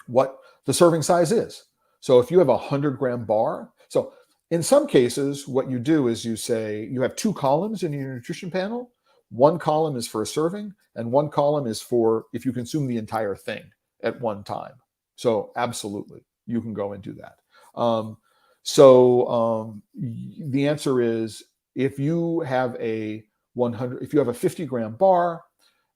what the serving size is. So if you have a 100-gram bar, so in some cases, what you do is you say you have 2 columns in your nutrition panel. One column is for a serving, and one column is for if you consume the entire thing at one time. So absolutely, you can go and do that. The answer is, if you have a 50-gram bar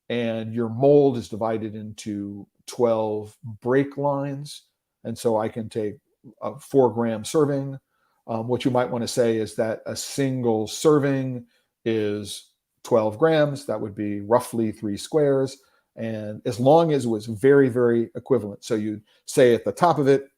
and your mold is divided into 12 break lines, and so I can take a 4-gram serving, what you might want to say is that a single serving is 12 grams. That would be roughly 3 squares. And as long as it was very, very equivalent. So you'd say at the top of it,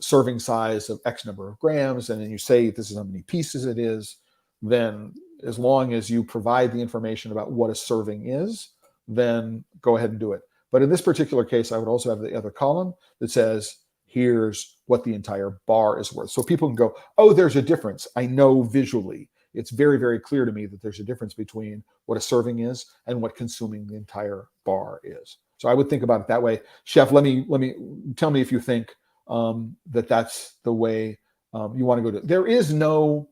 serving size of X number of grams, and then you say this is how many pieces it is. Then as long as you provide the information about what a serving is, then go ahead and do it. But in this particular case, I would also have the other column that says, here's what the entire bar is worth. So people can go, oh, there's a difference. I know visually. It's very, very clear to me that there's a difference between what a serving is and what consuming the entire bar is. So I would think about it that way. Chef, let me tell me if you think that that's the way you want to go to. There is no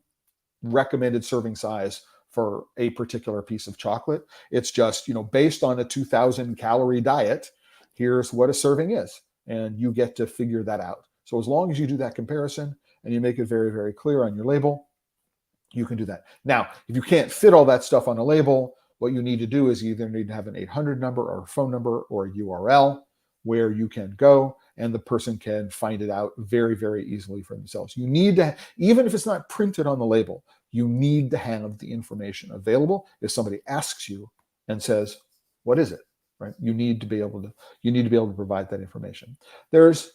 recommended serving size for a particular piece of chocolate. It's just, based on a 2,000 calorie diet, here's what a serving is, and you get to figure that out. So as long as you do that comparison and you make it very, very clear on your label, you can do that. Now, if you can't fit all that stuff on a label, what you need to do is you either need to have an 800 number or a phone number or a URL where you can go and the person can find it out very, very easily for themselves. You need to, even if it's not printed on the label, you need to have the information available. If somebody asks you and says, what is it? Right? You need to be able to provide that information. There's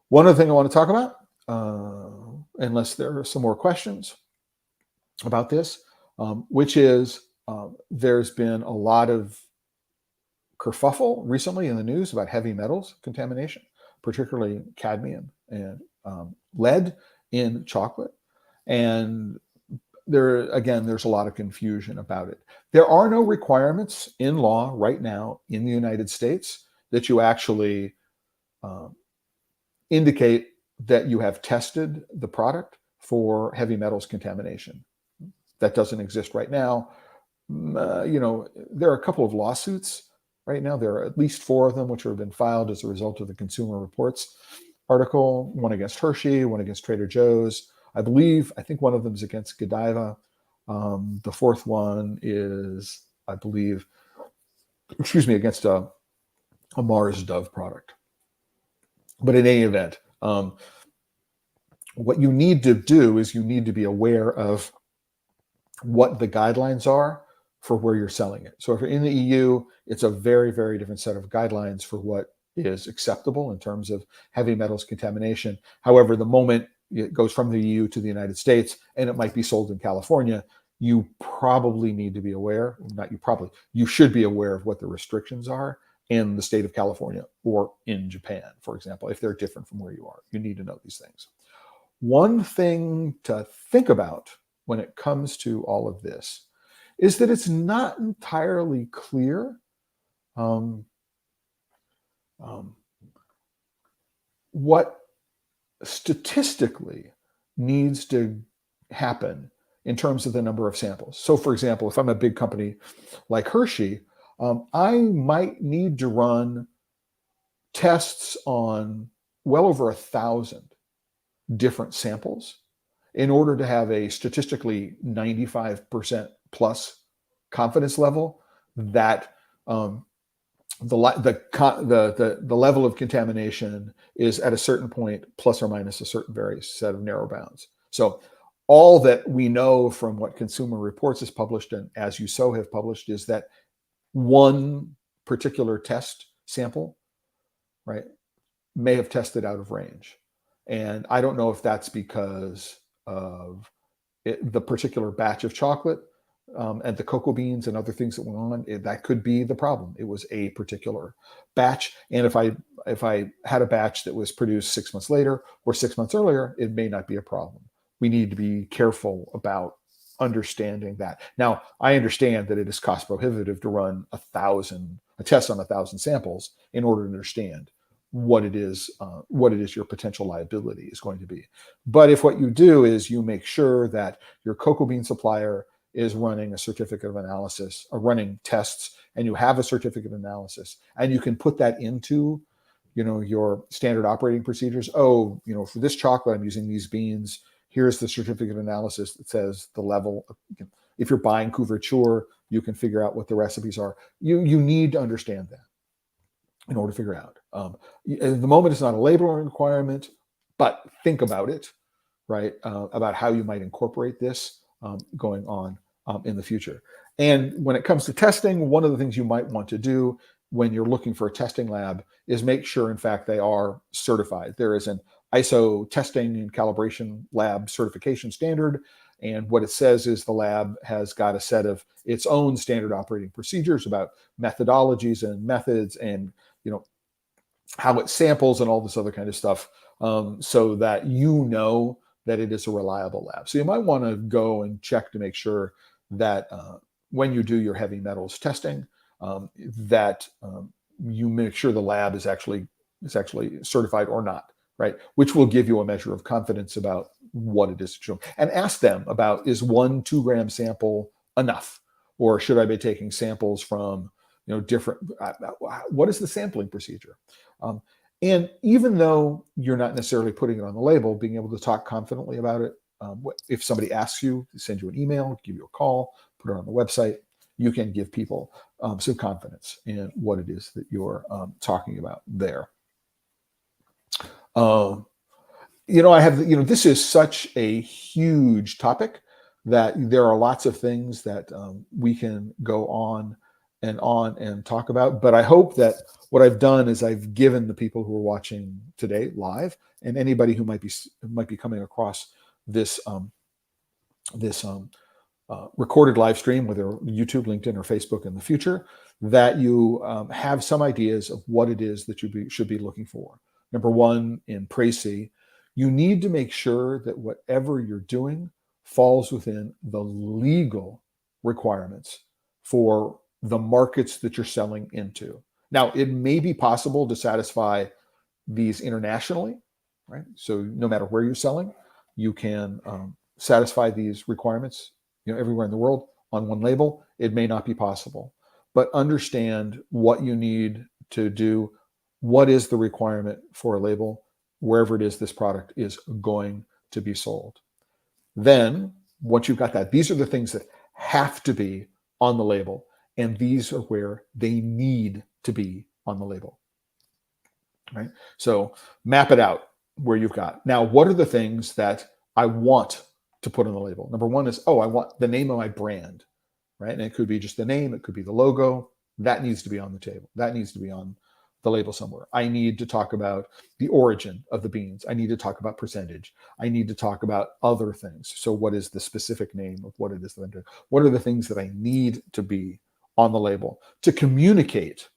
one other thing I want to talk about, unless there are some more questions about this, which is there's been a lot of kerfuffle recently in the news about heavy metals contamination, particularly cadmium and lead in chocolate. And there's a lot of confusion about it. There are no requirements in law right now in the United States that you actually indicate that you have tested the product for heavy metals contamination. That doesn't exist right now. There are a couple of lawsuits right now. There are at least 4 of them which have been filed as a result of the Consumer Reports article, one against Hershey, one against Trader Joe's. I think one of them is against Godiva. The 4th one is, I believe, against a Mars Dove product. But in any event, what you need to do is you need to be aware of what the guidelines are for where you're selling it. So if you're in the EU, it's a very, very different set of guidelines for what is acceptable in terms of heavy metals contamination. However, the moment it goes from the EU to the United States and it might be sold in California, you probably need to be aware, you should be aware of what the restrictions are in the state of California or in Japan, for example, if they're different from where you are. You need to know these things. One thing to think about when it comes to all of this is that it's not entirely clear what statistically needs to happen in terms of the number of samples. So for example, if I'm a big company like Hershey, I might need to run tests on well over 1,000 different samples in order to have a statistically 95% plus confidence level that the level of contamination is at a certain point plus or minus a certain very set of narrow bounds. So all that we know from what Consumer Reports has published, and As You Sow have published, is that one particular test sample, right, may have tested out of range. And I don't know if that's because of the particular batch of chocolate and the cocoa beans and other things that went on. That could be the problem. It was a particular batch. And if I had a batch that was produced 6 months later or 6 months earlier, it may not be a problem. We need to be careful about understanding that. Now, I understand that it is cost prohibitive to run a test on 1,000 samples in order to understand what it is your potential liability is going to be. But if what you do is you make sure that your cocoa bean supplier is running a certificate of analysis, or running tests, and you have a certificate of analysis, and you can put that into, your standard operating procedures. Oh, for this chocolate, I'm using these beans. Here's the certificate of analysis that says the level. If you're buying couverture, you can figure out what the recipes are. You need to understand that in order to figure out. At the moment, it's not a labeling requirement, but think about it, right? About how you might incorporate this going on in the future. And when it comes to testing, one of the things you might want to do when you're looking for a testing lab is make sure, in fact, they are certified. There is an ISO testing and calibration lab certification standard. And what it says is the lab has got a set of its own standard operating procedures about methodologies and methods and, how it samples and all this other kind of stuff, so that that it is a reliable lab. So you might want to go and check to make sure that when you do your heavy metals testing, that you make sure the lab is actually certified or not, right? Which will give you a measure of confidence about what it is. And ask them about, is 1 2-gram sample enough? Or should I be taking samples from, different, what is the sampling procedure? And even though you're not necessarily putting it on the label, being able to talk confidently about it, if somebody asks you, send you an email, give you a call, put it on the website, you can give people some confidence in what it is that you're talking about there. This is such a huge topic that there are lots of things that we can go on and talk about. But I hope that what I've done is I've given the people who are watching today live, and anybody who might be coming across this recorded live stream, whether YouTube, LinkedIn, or Facebook in the future, that you have some ideas of what it is that you should be looking for. Number one, in Précis, you need to make sure that whatever you're doing falls within the legal requirements for the markets that you're selling into. Now, it may be possible to satisfy these internationally, right? So no matter where you're selling, you can satisfy these requirements, everywhere in the world on one label. It may not be possible, but understand what you need to do. What is the requirement for a label wherever it is this product is going to be sold? Then, once you've got that, these are the things that have to be on the label, and these are where they need to be on the label, right? So map it out where you've got. Now, what are the things that I want to put on the label? Number one is, I want the name of my brand, right? And it could be just the name, it could be the logo. That needs to be on the table. That needs to be on the label somewhere. I need to talk about the origin of the beans. I need to talk about percentage. I need to talk about other things. So what is the specific name of what it is that I'm doing? What are the things that I need to be on the label to communicate,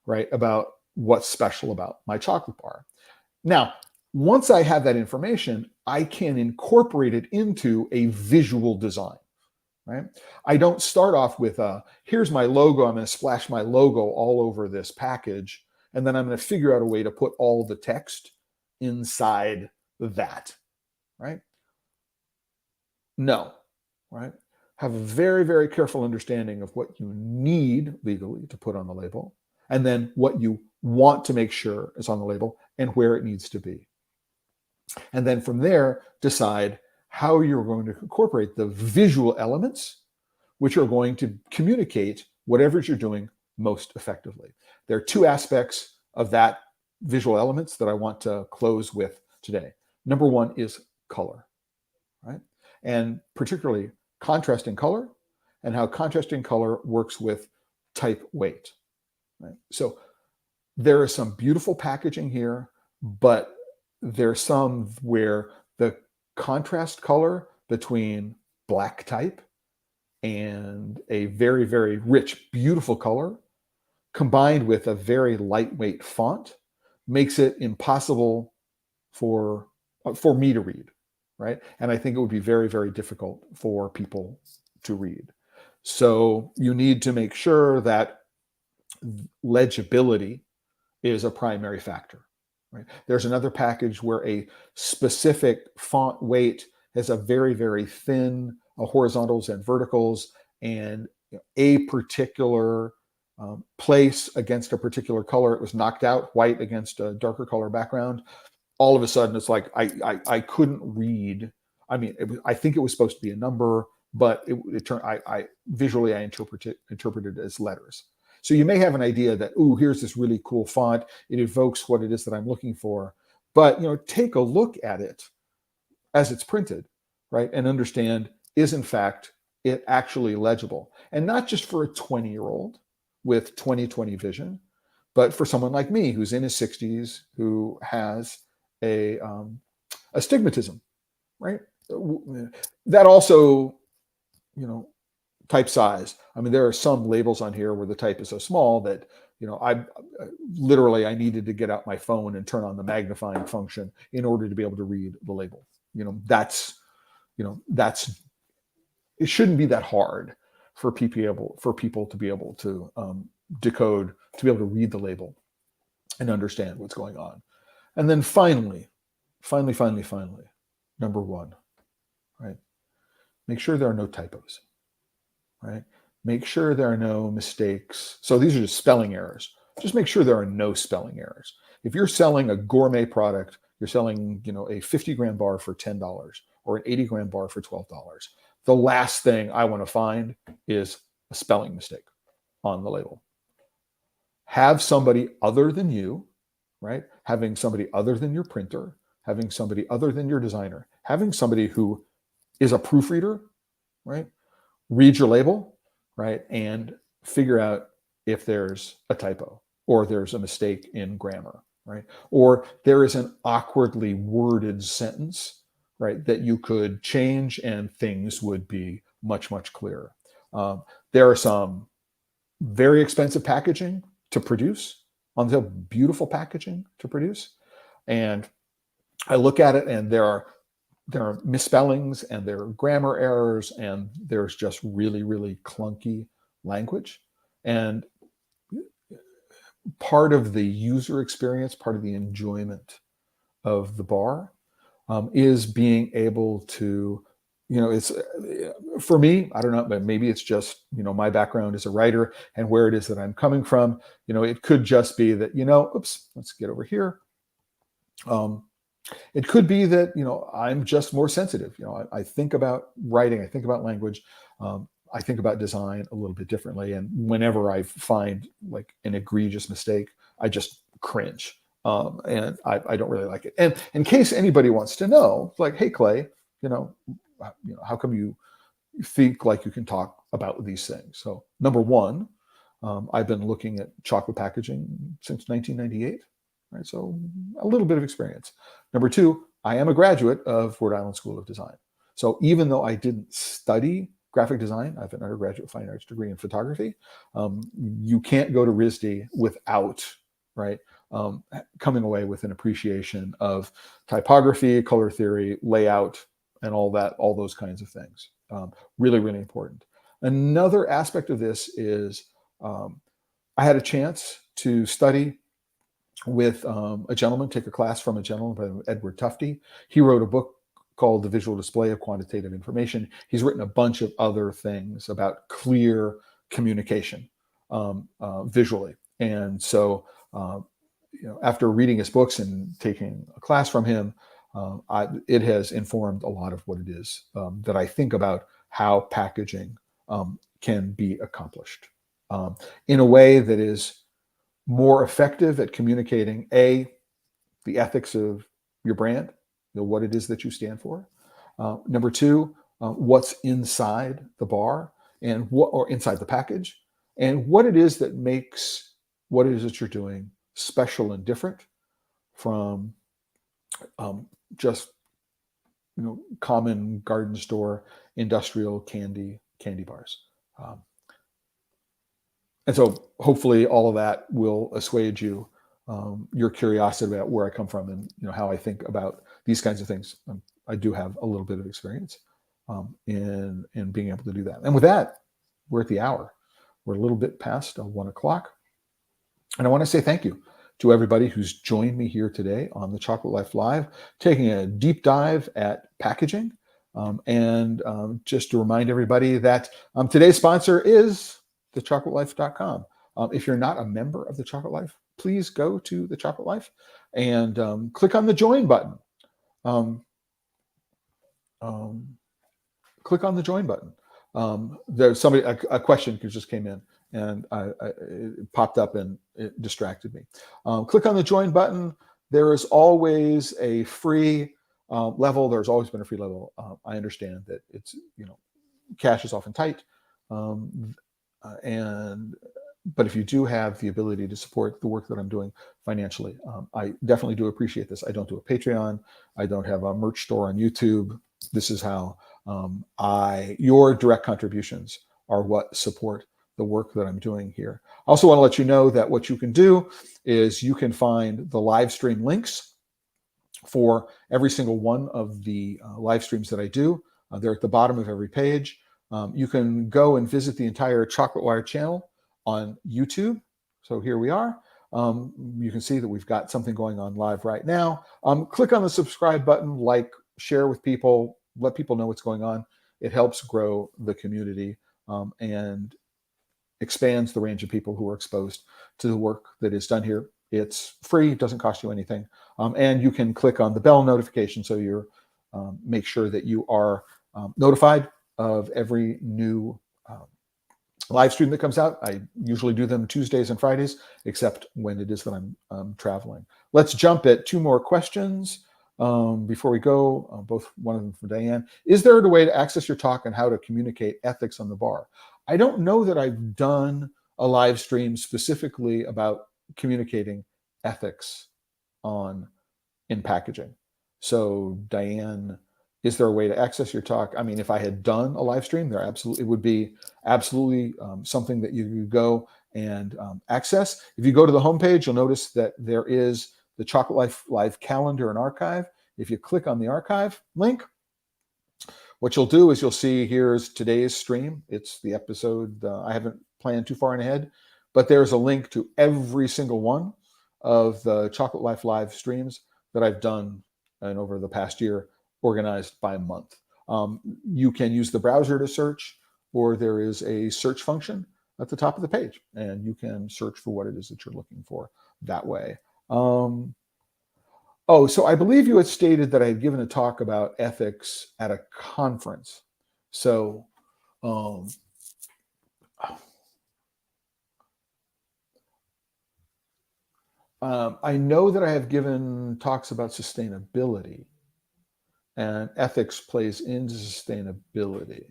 right, about what's special about my chocolate bar? Now, once I have that information, I can incorporate it into a visual design, right? I don't start off with, here's my logo. I'm going to splash my logo all over this package, and then I'm going to figure out a way to put all the text inside that, right? No, right? Have a very, very careful understanding of what you need legally to put on the label, and then what you want to make sure is on the label and where it needs to be. And then from there, decide how you're going to incorporate the visual elements, which are going to communicate whatever you're doing most effectively. There are two aspects of that visual elements that I want to close with today. Number one is color, right? And particularly contrasting color and how contrasting color works with type weight, right? So there is some beautiful packaging here, but there's some where the contrast color between black type and a very, very rich, beautiful color combined with a very lightweight font makes it impossible for me to read, right? And I think it would be very, very difficult for people to read. So you need to make sure that legibility is a primary factor, right? There's another package where a specific font weight has a very, very thin horizontals and verticals, and a particular place against a particular color. It was knocked out, white against a darker color background. All of a sudden, it's like I couldn't read. I mean, I think it was supposed to be a number, but it turned. I visually I interpreted it as letters. So you may have an idea that, ooh, here's this really cool font. It evokes what it is that I'm looking for. But take a look at it as it's printed, right, and understand, is in fact it actually legible? And not just for a 20-year-old with 20/20 vision, but for someone like me who's in his 60s, who has a astigmatism, right? That also, type size. I mean, there are some labels on here where the type is so small that, I needed to get out my phone and turn on the magnifying function in order to be able to read the label. That's it shouldn't be that hard for people to be able to decode, to be able to read the label and understand what's going on. And then finally, number one, right? Make sure there are no typos, right? Make sure there are no mistakes. So these are just spelling errors. Just make sure there are no spelling errors. If you're selling a gourmet product, you're selling, a 50-gram bar for $10 or an 80-gram bar for $12. The last thing I want to find is a spelling mistake on the label. Have somebody other than you, right? Having somebody other than your printer, having somebody other than your designer, having somebody who is a proofreader, right? Read your label, right? And figure out if there's a typo or there's a mistake in grammar, right? Or there is an awkwardly worded sentence, right, that you could change and things would be much, much clearer. There are some very expensive packaging to produce, on the beautiful packaging to produce. And I look at it and there are misspellings and there are grammar errors and there's just really, really clunky language. And part of the user experience, part of the enjoyment of the bar is being able to, it's for me, I don't know, but maybe it's just, my background as a writer and where it is that I'm coming from. It could just be that, oops, let's get over here. It could be that, I'm just more sensitive. I think about writing, I think about language, I think about design a little bit differently. And whenever I find like an egregious mistake, I just cringe. And I don't really like it. And in case anybody wants to know, like, hey, Clay, how come you think like you can talk about these things? So number one, I've been looking at chocolate packaging since 1998. Right, so a little bit of experience. Number two, I am a graduate of Rhode Island School of Design. So even though I didn't study graphic design, I have an undergraduate fine arts degree in photography. You can't go to RISD without, right, coming away with an appreciation of typography, color theory, layout, and all those kinds of things. Really, really important. Another aspect of this is I had a chance to study with a gentleman, take a class from a gentleman by Edward Tufte. He wrote a book called The Visual Display of Quantitative Information. He's written a bunch of other things about clear communication visually. And so, after reading his books and taking a class from him, it has informed a lot of what it is that I think about how packaging can be accomplished in a way that is more effective at communicating the ethics of your brand, what it is that you stand for. Number two, what's inside the bar or inside the package, and what it is that makes what it is that you're doing special and different from just common garden store industrial candy bars. And so hopefully all of that will assuage your curiosity about where I come from and how I think about these kinds of things. I do have a little bit of experience in being able to do that. And with that, we're at the hour. We're a little bit past 1 o'clock. And I want to say thank you to everybody who's joined me here today on the Chocolate Life Live, taking a deep dive at packaging. And just to remind everybody that today's sponsor is TheChocolateLife.com. If you're not a member of The Chocolate Life, please go to The Chocolate Life and click on the join button. Click on the join button. There's a question just came in, and it popped up and it distracted me. Click on the join button. There is always a free level. There's always been a free level. I understand that it's, cash is often tight. But if you do have the ability to support the work that I'm doing financially, I definitely do appreciate this. I don't do a Patreon. I don't have a merch store on YouTube. This is how your direct contributions are what support the work that I'm doing here. I also want to let you know that what you can do is you can find the live stream links for every single one of the live streams that I do. They're at the bottom of every page. You can go and visit the entire Chocolate Wire channel on YouTube. So here we are. You can see that we've got something going on live right now. Click on the subscribe button, share with people, let people know what's going on. It helps grow the community and expands the range of people who are exposed to the work that is done here. It's free, it doesn't cost you anything. And you can click on the bell notification so you're make sure that you are notified of every new live stream that comes out. I usually do them Tuesdays and Fridays, except when it is that I'm traveling. Let's jump at 2 more questions before we go, both one of them from Diane. Is there a way to access your talk and how to communicate ethics on the bar? I don't know that I've done a live stream specifically about communicating ethics in packaging. So Diane, is there a way to access your talk? I mean, if I had done a live stream, it would be absolutely something that you could go and access. If you go to the homepage, you'll notice that there is the Chocolate Life Live calendar and archive. If you click on the archive link, what you'll do is you'll see here's today's stream. It's the episode. I haven't planned too far ahead, but there's a link to every single one of the Chocolate Life Live streams that I've done and over the past year, organized by month. You can use the browser to search, or there is a search function at the top of the page, and you can search for what it is that you're looking for that way. So I believe you had stated that I had given a talk about ethics at a conference. So I know that I have given talks about sustainability, and ethics plays into sustainability.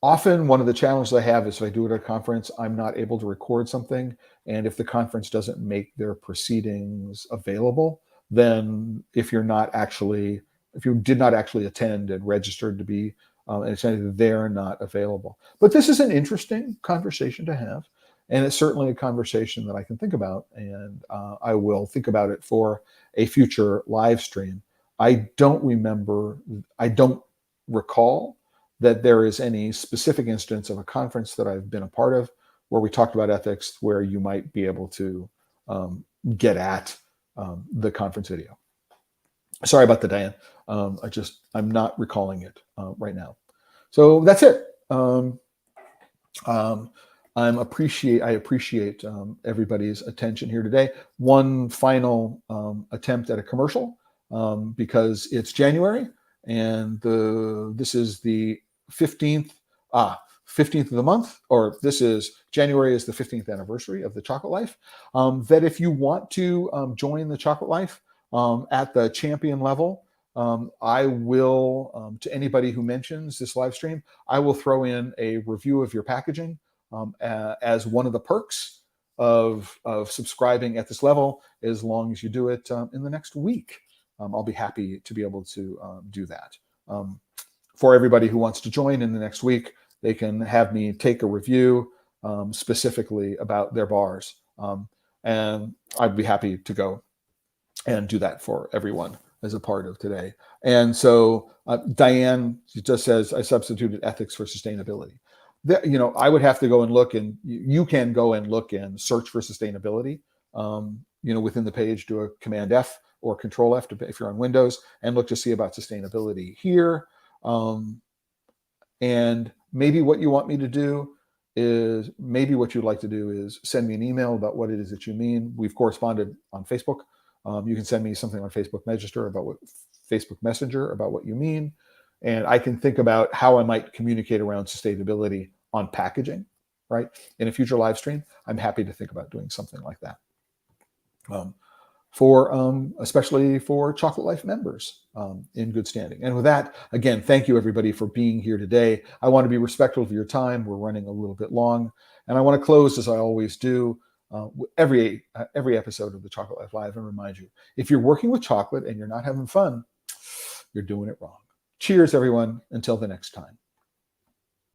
Often one of the challenges I have is if I do it at a conference, I'm not able to record something. And if the conference doesn't make their proceedings available, then if you did not actually attend and registered to be attended, they're not available. But this is an interesting conversation to have. And it's certainly a conversation that I can think about. And I will think about it for a future live stream. I don't recall that there is any specific instance of a conference that I've been a part of where we talked about ethics, where you might be able to get at the conference video. Sorry about that, Diane. I'm not recalling it right now. So that's it. I appreciate everybody's attention here today. One final attempt at a commercial because it's January and this is the 15th of the month, or January is the 15th anniversary of the Chocolate Life. That if you want to join the Chocolate Life at the champion level, I will, to anybody who mentions this live stream, I will throw in a review of your packaging as one of the perks of subscribing at this level, as long as you do it in the next week. I'll be happy to be able to do that. For everybody who wants to join in the next week, they can have me take a review specifically about their bars. And I'd be happy to go and do that for everyone as a part of today. And so Diane just says, I substituted ethics for sustainability. I would have to go and look, and you can go and look and search for sustainability, within the page, do a Command F or Control F if you're on Windows, and look to see about sustainability here. And maybe what you want me to do is, maybe what you'd like to do is send me an email about what it is that you mean. We've corresponded on Facebook. You can send me something on Facebook Messenger about what you mean. And I can think about how I might communicate around sustainability on packaging, right? In a future live stream, I'm happy to think about doing something like that. Especially for Chocolate Life members in good standing. And with that, again, thank you everybody for being here today. I want to be respectful of your time. We're running a little bit long. And I want to close, as I always do, every episode of the Chocolate Life Live, and remind you, if you're working with chocolate and you're not having fun, you're doing it wrong. Cheers, everyone. Until the next time.